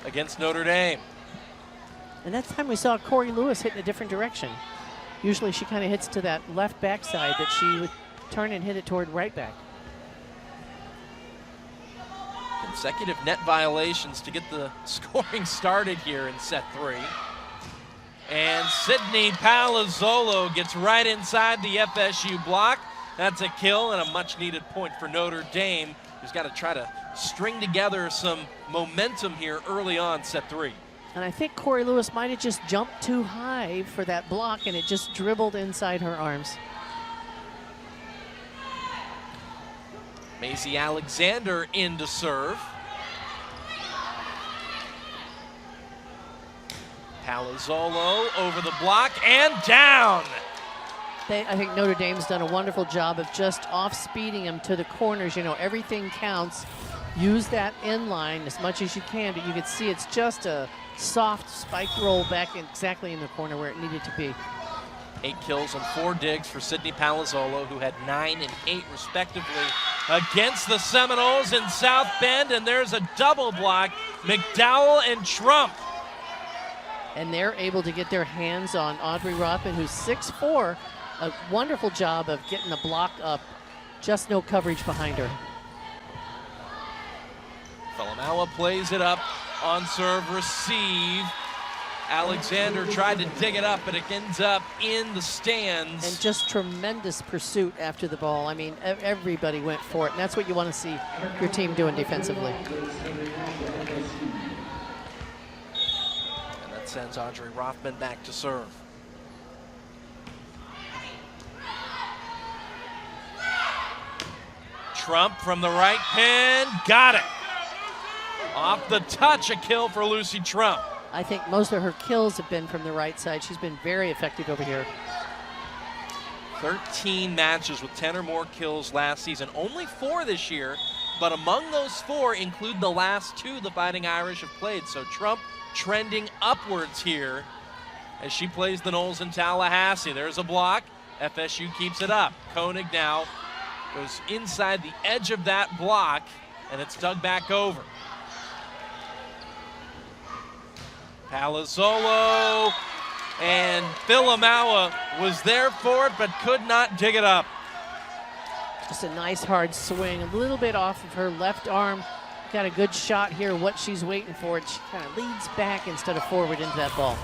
against Notre Dame. And that time we saw Corey Lewis hit in a different direction. Usually she kind of hits to that left backside, but she would turn and hit it toward right back. Consecutive net violations to get the scoring started here in set 3. And Sydney Palazzolo gets right inside the FSU block. That's a kill and a much-needed point for Notre Dame, who's got to try to string together some momentum here early on set 3. And I think Corey Lewis might have just jumped too high for that block, and it just dribbled inside her arms. Maisie Alexander in to serve. Palazzolo over the block and down. I think Notre Dame's done a wonderful job of just off-speeding them to the corners. You know, everything counts. Use that inline as much as you can, but you can see it's just a soft spike roll back exactly in the corner where it needed to be. 8 kills and 4 digs for Sydney Palazzolo, who had 9 and 8 respectively against the Seminoles in South Bend, and there's a double block, McDowell and Trump. And they're able to get their hands on Audrey Rothman, who's 6'4", a wonderful job of getting the block up, just no coverage behind her. Falamawa plays it up on serve, receive. Alexander tried to dig it up, but it ends up in the stands. And just tremendous pursuit after the ball. I mean, everybody went for it, and that's what you want to see your team doing defensively. And that sends Audrey Rothman back to serve. Trump from the right pin, got it. Off the touch, a kill for Lucy Trump. I think most of her kills have been from the right side. She's been very effective over here. 13 matches with 10 or more kills last season. Only 4 this year, but among those 4 include the last 2 the Fighting Irish have played. So Trump trending upwards here as she plays the Noles in Tallahassee. There's a block. FSU keeps it up. Koenig now goes inside the edge of that block, and it's dug back over. Palazzolo, and Falamawa was there for it, but could not dig it up. Just a nice hard swing, a little bit off of her left arm. Got a good shot here, what she's waiting for. She kind of leads back instead of forward into that ball.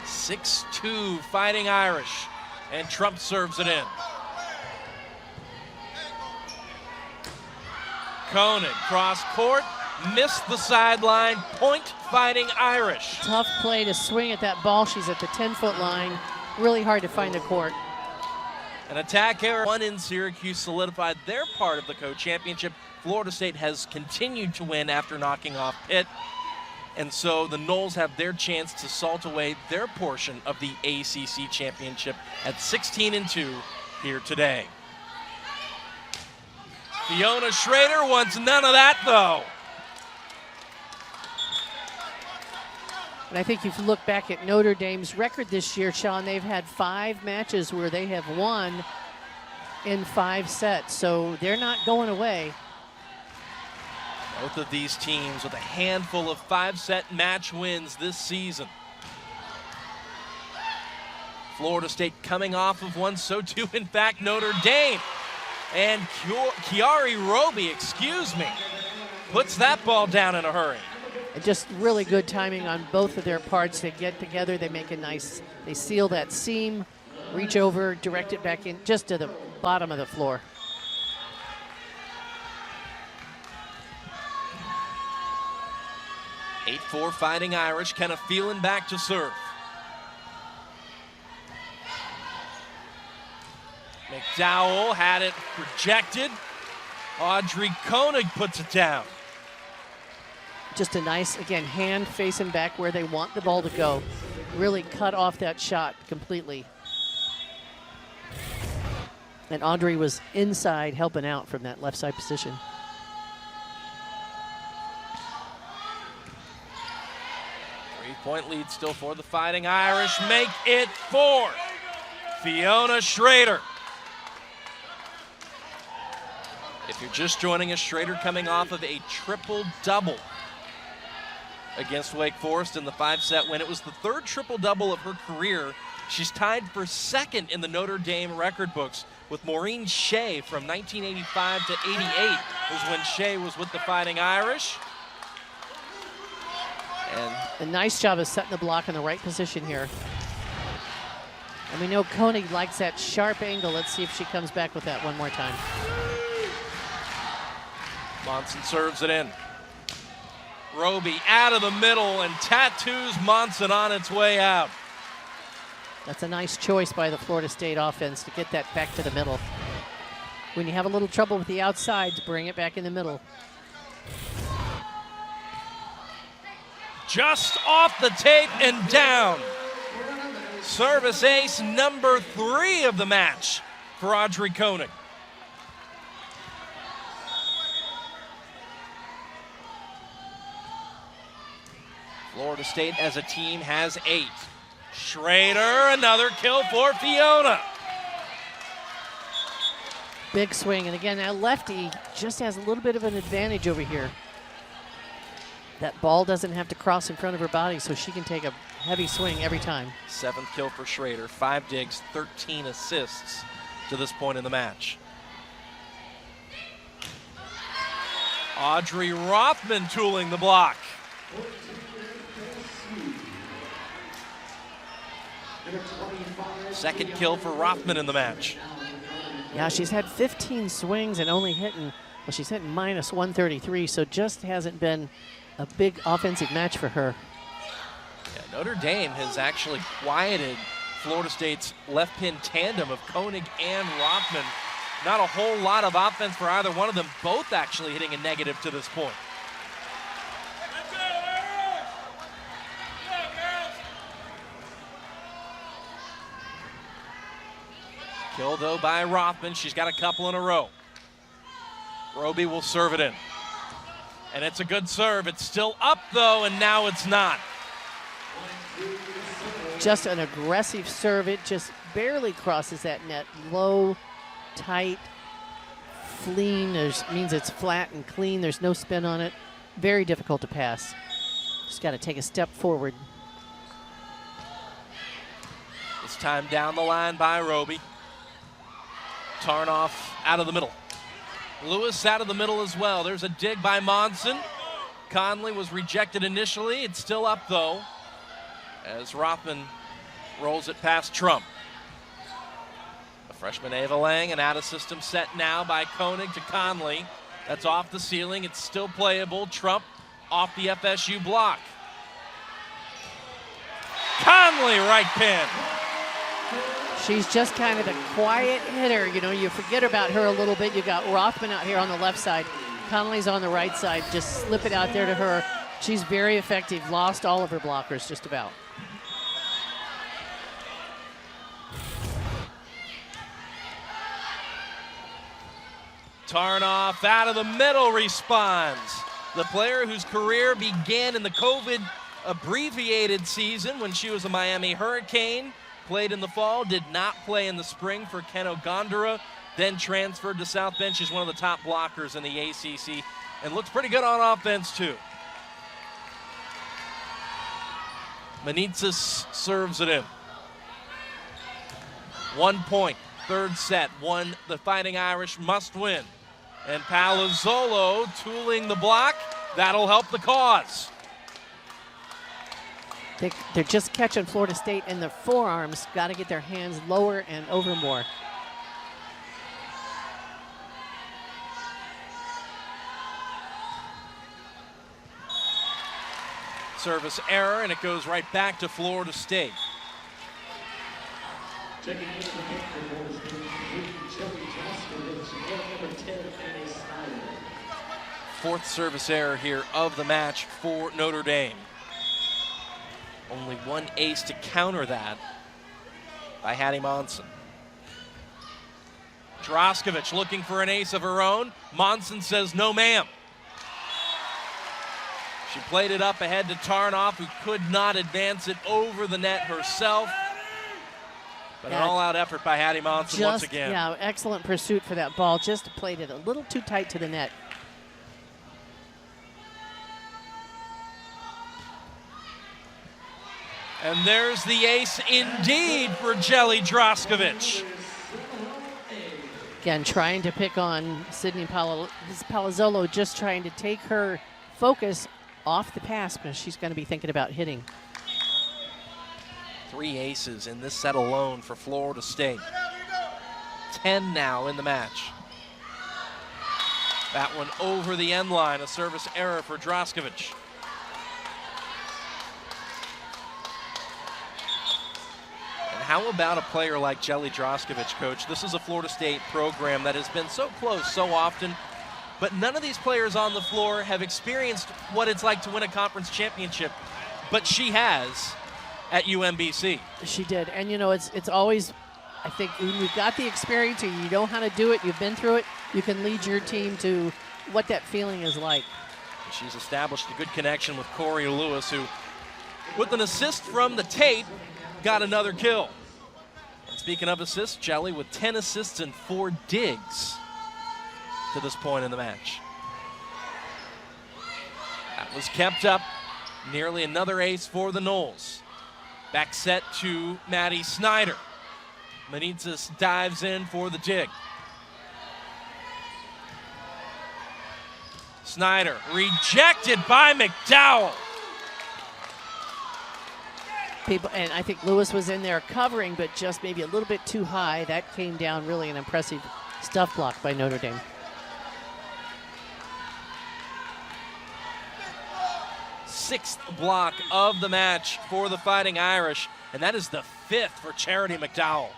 6-2 Fighting Irish, and Trump serves it in. Koenig, cross court, missed the sideline, point Fighting Irish. Tough play to swing at that ball. She's at the 10-foot line. Really hard to find the court. An attack error. 1 in Syracuse solidified their part of the co-championship. Florida State has continued to win after knocking off Pitt. And so the Noles have their chance to salt away their portion of the ACC championship at 16-2 here today. Fiona Schrader wants none of that, though. And I think if you look back at Notre Dame's record this year, Sean, they've had 5 matches where they have won in 5 sets. So they're not going away. Both of these teams with a handful of 5-set match wins this season. Florida State coming off of one, so too, in fact, Notre Dame. And Chiari Roby, puts that ball down in a hurry. And just really good timing on both of their parts. They get together, they make a nice, they seal that seam, reach over, direct it back in just to the bottom of the floor. Eight 8-4 Fighting Irish, kind of feeling back to serve. McDowell had it projected. Audrey Koenig puts it down. Just a nice, again, hand facing back where they want the ball to go. Really cut off that shot completely. And Audrey was inside helping out from that left side position. Three-point lead still for the Fighting Irish. Make it 4. Fiona Schrader. If you're just joining us, Schrader coming off of a triple-double. against Wake Forest in the 5-set win. It was the third triple-double of her career. She's tied for second in the Notre Dame record books with Maureen Shea from 1985 to 88 was when Shea was with the Fighting Irish. And a nice job of setting the block in the right position here. And we know Koenig likes that sharp angle. Let's see if she comes back with that one more time. Monson serves it in. Roby out of the middle and tattoos Monson on its way out. That's a nice choice by the Florida State offense to get that back to the middle. When you have a little trouble with the outside, to bring it back in the middle. Just off the tape and down. Service ace number 3 of the match for Audrey Koenig. Florida State as a team has 8. Schrader, another kill for Fiona. Big swing, and again, that lefty just has a little bit of an advantage over here. That ball doesn't have to cross in front of her body, so she can take a heavy swing every time. 7th kill for Schrader, 5 digs, 13 assists to this point in the match. Audrey Rothman tooling the block. Second kill for Rothman in the match. Yeah, she's had 15 swings and only hitting, well, she's hitting minus 133, so just hasn't been a big offensive match for her. Yeah, Notre Dame has actually quieted Florida State's left pin tandem of Koenig and Rothman. Not a whole lot of offense for either one of them, both actually hitting a negative to this point. Kill, though, by Rothman. She's got a couple in a row. Roby will serve it in. And it's a good serve. It's still up, though, and now it's not. Just an aggressive serve. It just barely crosses that net. Low, tight, clean. Means it's flat and clean. There's no spin on it. Very difficult to pass. Just got to take a step forward. This time down the line by Roby. Tarnoff out of the middle. Lewis out of the middle as well. There's a dig by Monson. Conley was rejected initially. It's still up, though, as Rothman rolls it past Trump. The freshman Ava Lang, an out-of-system set now by Koenig to Conley. That's off the ceiling. It's still playable. Trump off the FSU block. Conley right pin. She's just kind of the quiet hitter. You know, you forget about her a little bit. You got Rothman out here on the left side. Conley's on the right side. Just slip it out there to her. She's very effective. Lost all of her blockers just about. Tarnoff out of the middle responds. The player whose career began in the COVID abbreviated season when she was a Miami Hurricane. Played in the fall, did not play in the spring for Ken Ogondara, then transferred to South Bend. She's one of the top blockers in the ACC and looks pretty good on offense, too. Manitsis serves it in. 1 point, 3rd set, one the Fighting Irish must win. And Palazzolo tooling the block. That'll help the cause. They're just catching Florida State in their forearms. Got to get their hands lower and over more. Service error, and it goes right back to Florida State. Fourth service error here of the match for Notre Dame. Only one ace to counter that by Hattie Monson. Droskovic looking for an ace of her own. Monson says no, ma'am. She played it up ahead to Tarnoff, who could not advance it over the net herself. But an all-out effort by Hattie Monson once again. Yeah, excellent pursuit for that ball. Just played it a little too tight to the net. And there's the ace indeed for Jelly Droskovic. Again, trying to pick on Sydney Palazzolo, just trying to take her focus off the pass, because she's going to be thinking about hitting. 3 aces in this set alone for Florida State. 10 now in the match. That one over the end line, a service error for Droskovic. And how about a player like Jelly Droskovic, Coach? This is a Florida State program that has been so close so often, but none of these players on the floor have experienced what it's like to win a conference championship, but she has at UMBC. She did, and you know, it's always, I think when you've got the experience and you know how to do it, you've been through it, you can lead your team to what that feeling is like. She's established a good connection with Corey Lewis, who, with an assist from the tape, got another kill. And speaking of assists, Jelly with 10 assists and 4 digs to this point in the match. That was kept up. Nearly another ace for the Noles. Back set to Maddie Snyder. Manitzis dives in for the dig. Snyder rejected by McDowell. And I think Lewis was in there covering, but just maybe a little bit too high. That came down, really an impressive stuff block by Notre Dame. Sixth block of the match for the Fighting Irish, and that is the 5th for Charity McDowell.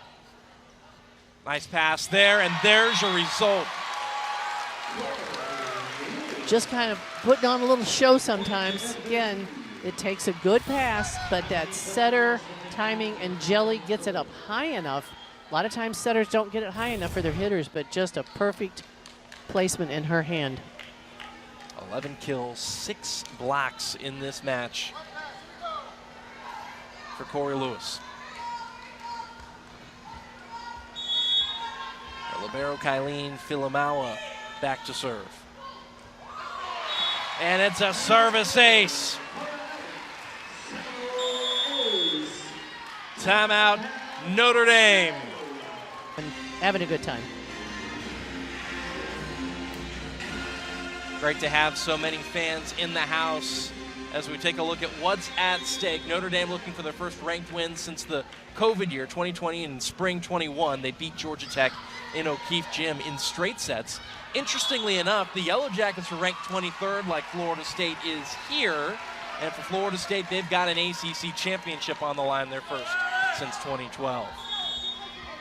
Nice pass there, and there's your result. Just kind of putting on a little show sometimes. Again, it takes a good pass, but that setter, timing, and Jelly gets it up high enough. A lot of times setters don't get it high enough for their hitters, but just a perfect placement in her hand. 11 kills, 6 blocks in this match for Corey Lewis. Libero Kylene Filamawa back to serve. And it's a service ace. Timeout, Notre Dame. And having a good time. Great to have so many fans in the house as we take a look at what's at stake. Notre Dame looking for their first ranked win since the COVID year, 2020 and spring 21. They beat Georgia Tech in O'Keefe Gym in straight sets. Interestingly enough, the Yellow Jackets are ranked 23rd like Florida State is here. And for Florida State, they've got an ACC championship on the line, their first since 2012.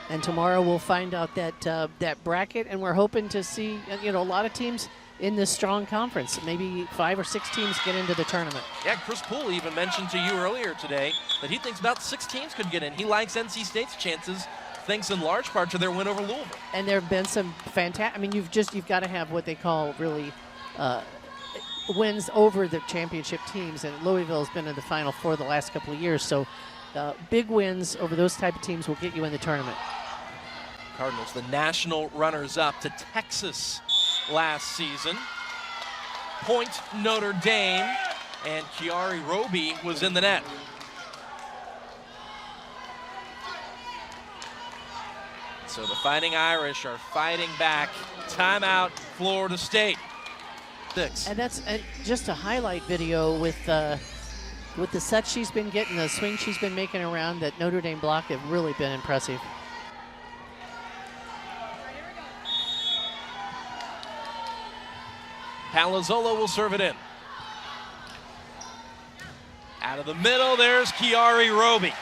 And tomorrow we'll find out that bracket, and we're hoping to see, you know, a lot of teams in this strong conference. Maybe 5 or 6 teams get into the tournament. Yeah, Chris Poole even mentioned to you earlier today that he thinks about 6 teams could get in. He likes NC State's chances, thanks in large part to their win over Louisville. And there have been some fantastic, I mean, you've got to have what they call really wins over the championship teams, and Louisville has been in the Final Four the last couple of years, so big wins over those type of teams will get you in the tournament. Cardinals, the national runners-up to Texas last season. Point Notre Dame, and Kiari Roby was in the net. So the Fighting Irish are fighting back. Timeout, Florida State. 6. And that's just a highlight video with the sets she's been getting, the swing she's been making around that Notre Dame block have really been impressive. Palazzolo will serve it in. Out of the middle, there's Kiari Roby.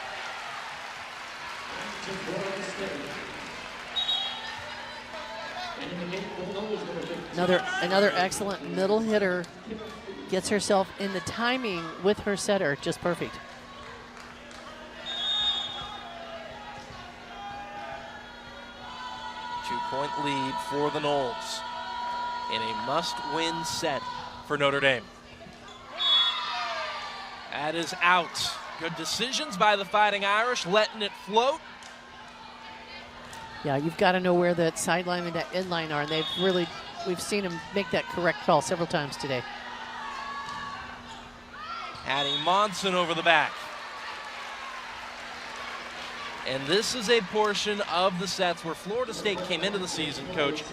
Another excellent middle hitter. Gets herself in the timing with her setter, just perfect. Two-point lead for the Noles in a must-win set for Notre Dame. That is out. Good decisions by the Fighting Irish, letting it float. Yeah, you've got to know where that sideline and that end line are, and we've seen them make that correct call several times today. Addie Monson over the back. And this is a portion of the sets where Florida State came into the season, Coach,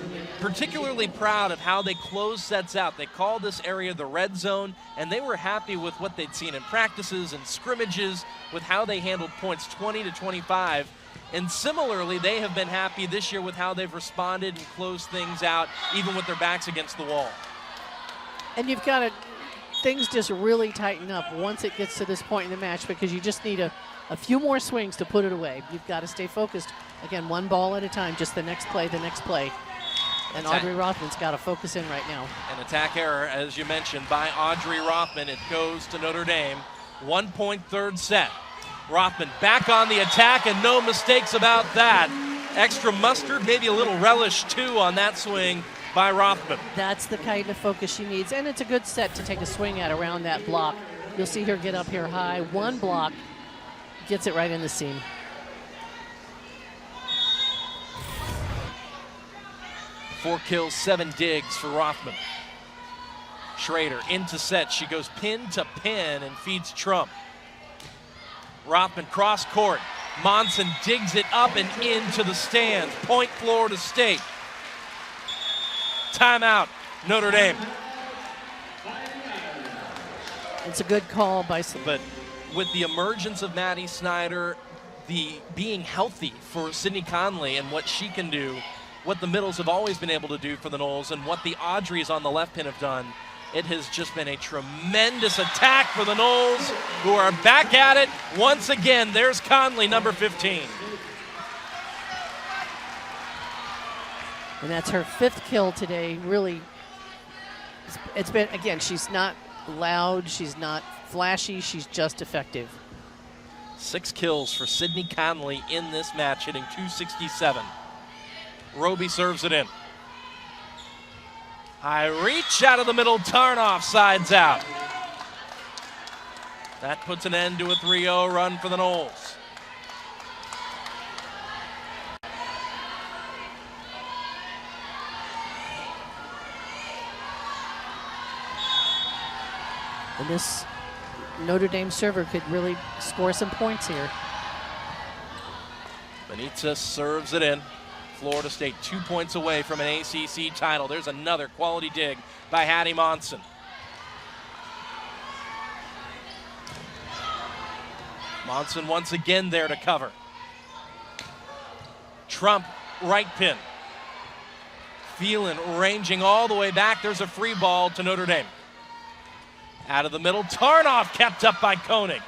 particularly proud of how they closed sets out. They called this area the red zone, and they were happy with what they'd seen in practices and scrimmages with how they handled points 20 to 25. And similarly, they have been happy this year with how they've responded and closed things out, even with their backs against the wall. And you've got to, things just really tighten up once it gets to this point in the match, because you just need a few more swings to put it away. You've got to stay focused. Again, one ball at a time, just the next play, the next play. And Audrey Rothman's got to focus in right now. An attack error, as you mentioned, by Audrey Rothman. It goes to Notre Dame. 1 point third set. Rothman back on the attack, and no mistakes about that. Extra mustard, maybe a little relish, too, on that swing by Rothman. That's the kind of focus she needs, and it's a good set to take a swing at around that block. You'll see her get up here high. One block, gets it right in the seam. Four kills, 7 digs for Rothman. Schrader into set. She goes pin to pin and feeds Trump. Rothman cross court. Monson digs it up and into the stands. Point Florida State. Timeout, Notre Dame. It's a good call by. But with the emergence of Maddie Snyder, the being healthy for Sydney Conley and what she can do, what the middles have always been able to do for the Noles, and what the Audreys on the left pin have done, it has just been a tremendous attack for the Noles, who are back at it once again. There's Conley, number 15. And that's her 5th kill today. Really, it's been, again, she's not loud, she's not flashy, she's just effective. 6 kills for Sydney Conley in this match, hitting .267. Roby serves it in. High reach out of the middle, Tarnoff sides out. That puts an end to a 3-0 run for the Noles. And this Notre Dame server could really score some points here. Benitez serves it in. Florida State 2 points away from an ACC title. There's another quality dig by Hattie Monson. Monson once again there to cover. Trump, right pin. Phelan ranging all the way back. There's a free ball to Notre Dame. Out of the middle, Tarnoff kept up by Koenig.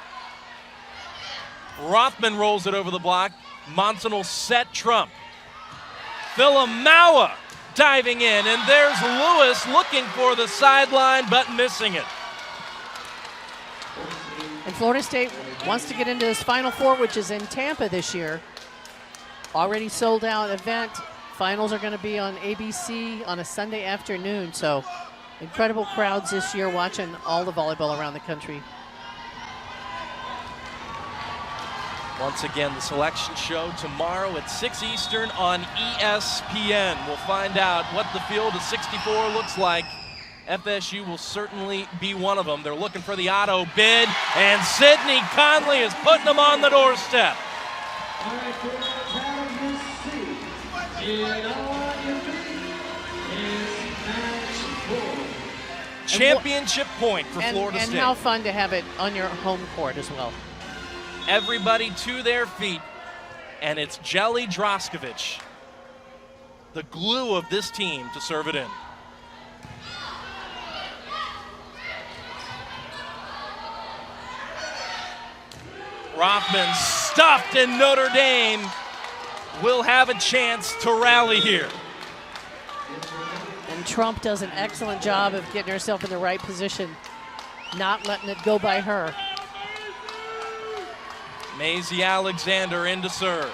Rothman rolls it over the block. Monson will set Trump. Filamawa diving in, and there's Lewis looking for the sideline, but missing it. And Florida State wants to get into this Final Four, which is in Tampa this year. Already sold out event. Finals are going to be on ABC on a Sunday afternoon, so incredible crowds this year watching all the volleyball around the country. Once again, the selection show tomorrow at 6 Eastern on ESPN. We'll find out what the field of 64 looks like. FSU will certainly be one of them. They're looking for the auto bid, and Sydney Conley is putting them on the doorstep. Championship point for Florida State. And how fun to have it on your home court as well. Everybody to their feet, and it's Jelly Droskovic, the glue of this team, to serve it in. Rothman stuffed, and Notre Dame will have a chance to rally here. And Trump does an excellent job of getting herself in the right position, not letting it go by her. Maisie Alexander in to serve.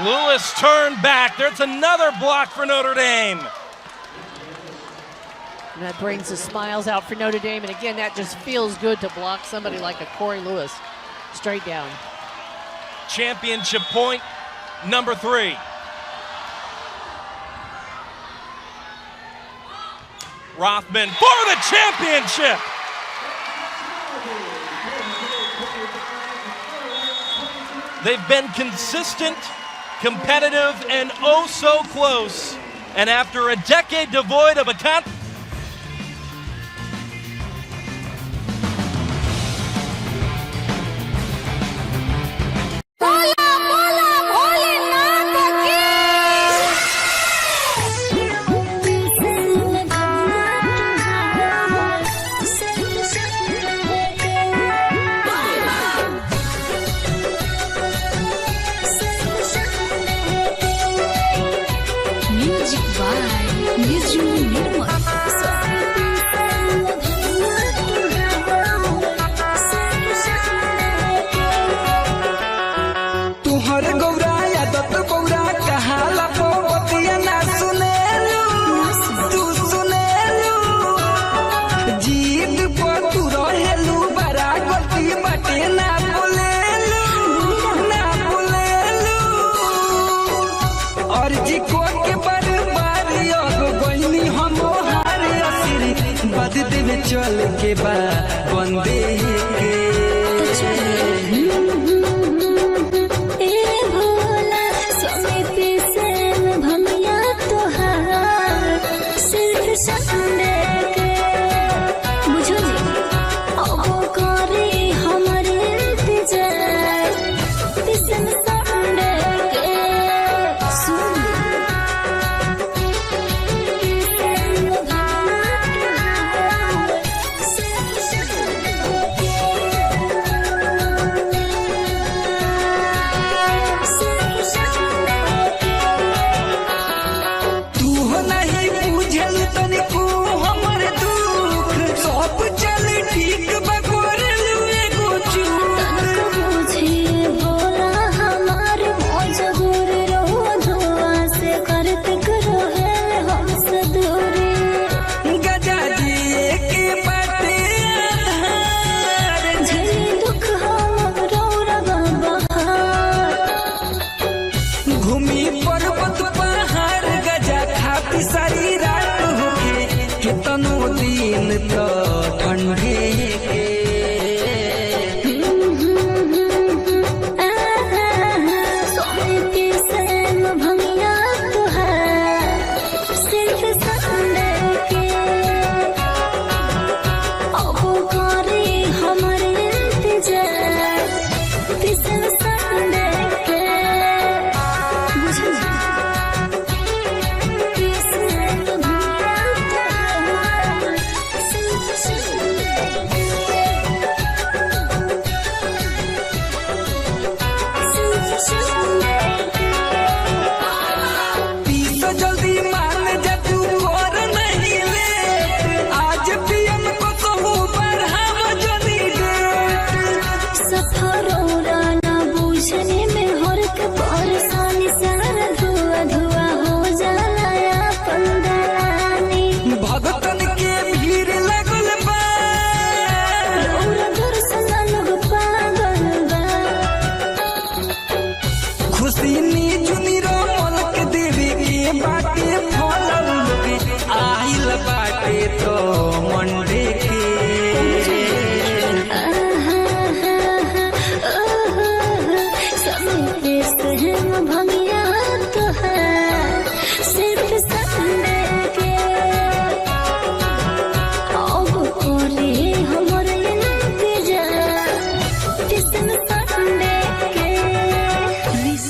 Lewis turned back. There's another block for Notre Dame. And that brings the smiles out for Notre Dame. And again, that just feels good to block somebody like a Corey Lewis straight down. Championship point, number 3. Rothman for the championship. They've been consistent, competitive, and oh so close. And after a decade devoid of a चल के बाद बंदे के भोला स्वामी पीसे भमिया तोहार सिर्फ Sunday के बुझो अब करे हमारे इंतजार पीसन संडे के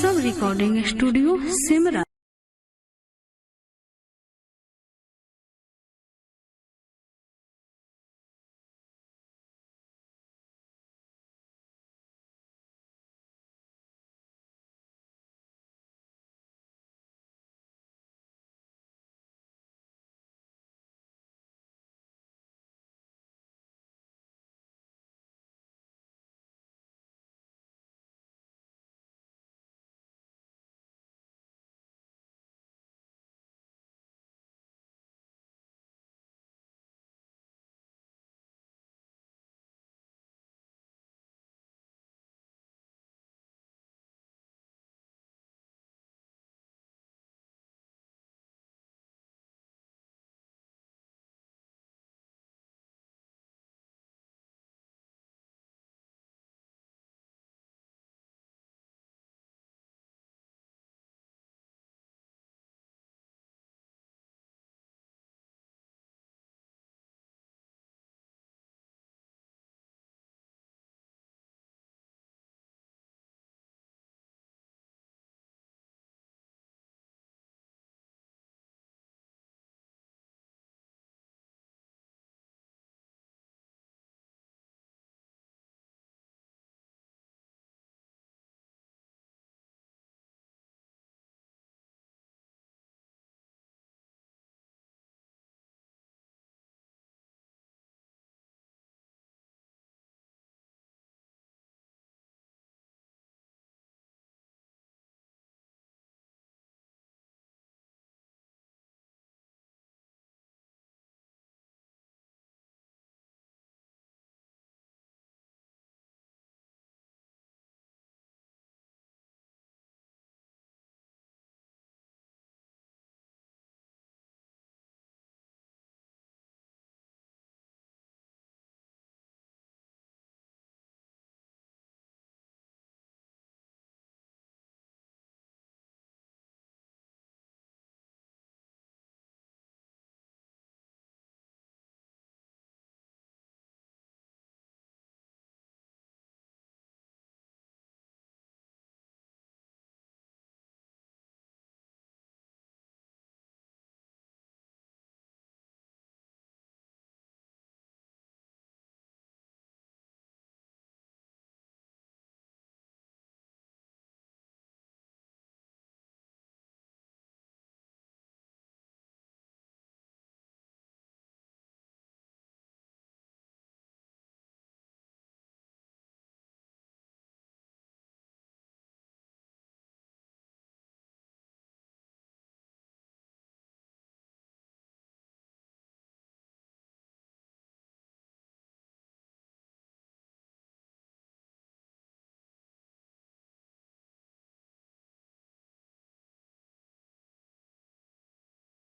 सुन रिकॉर्डिंग स्टूडियो सिमरा।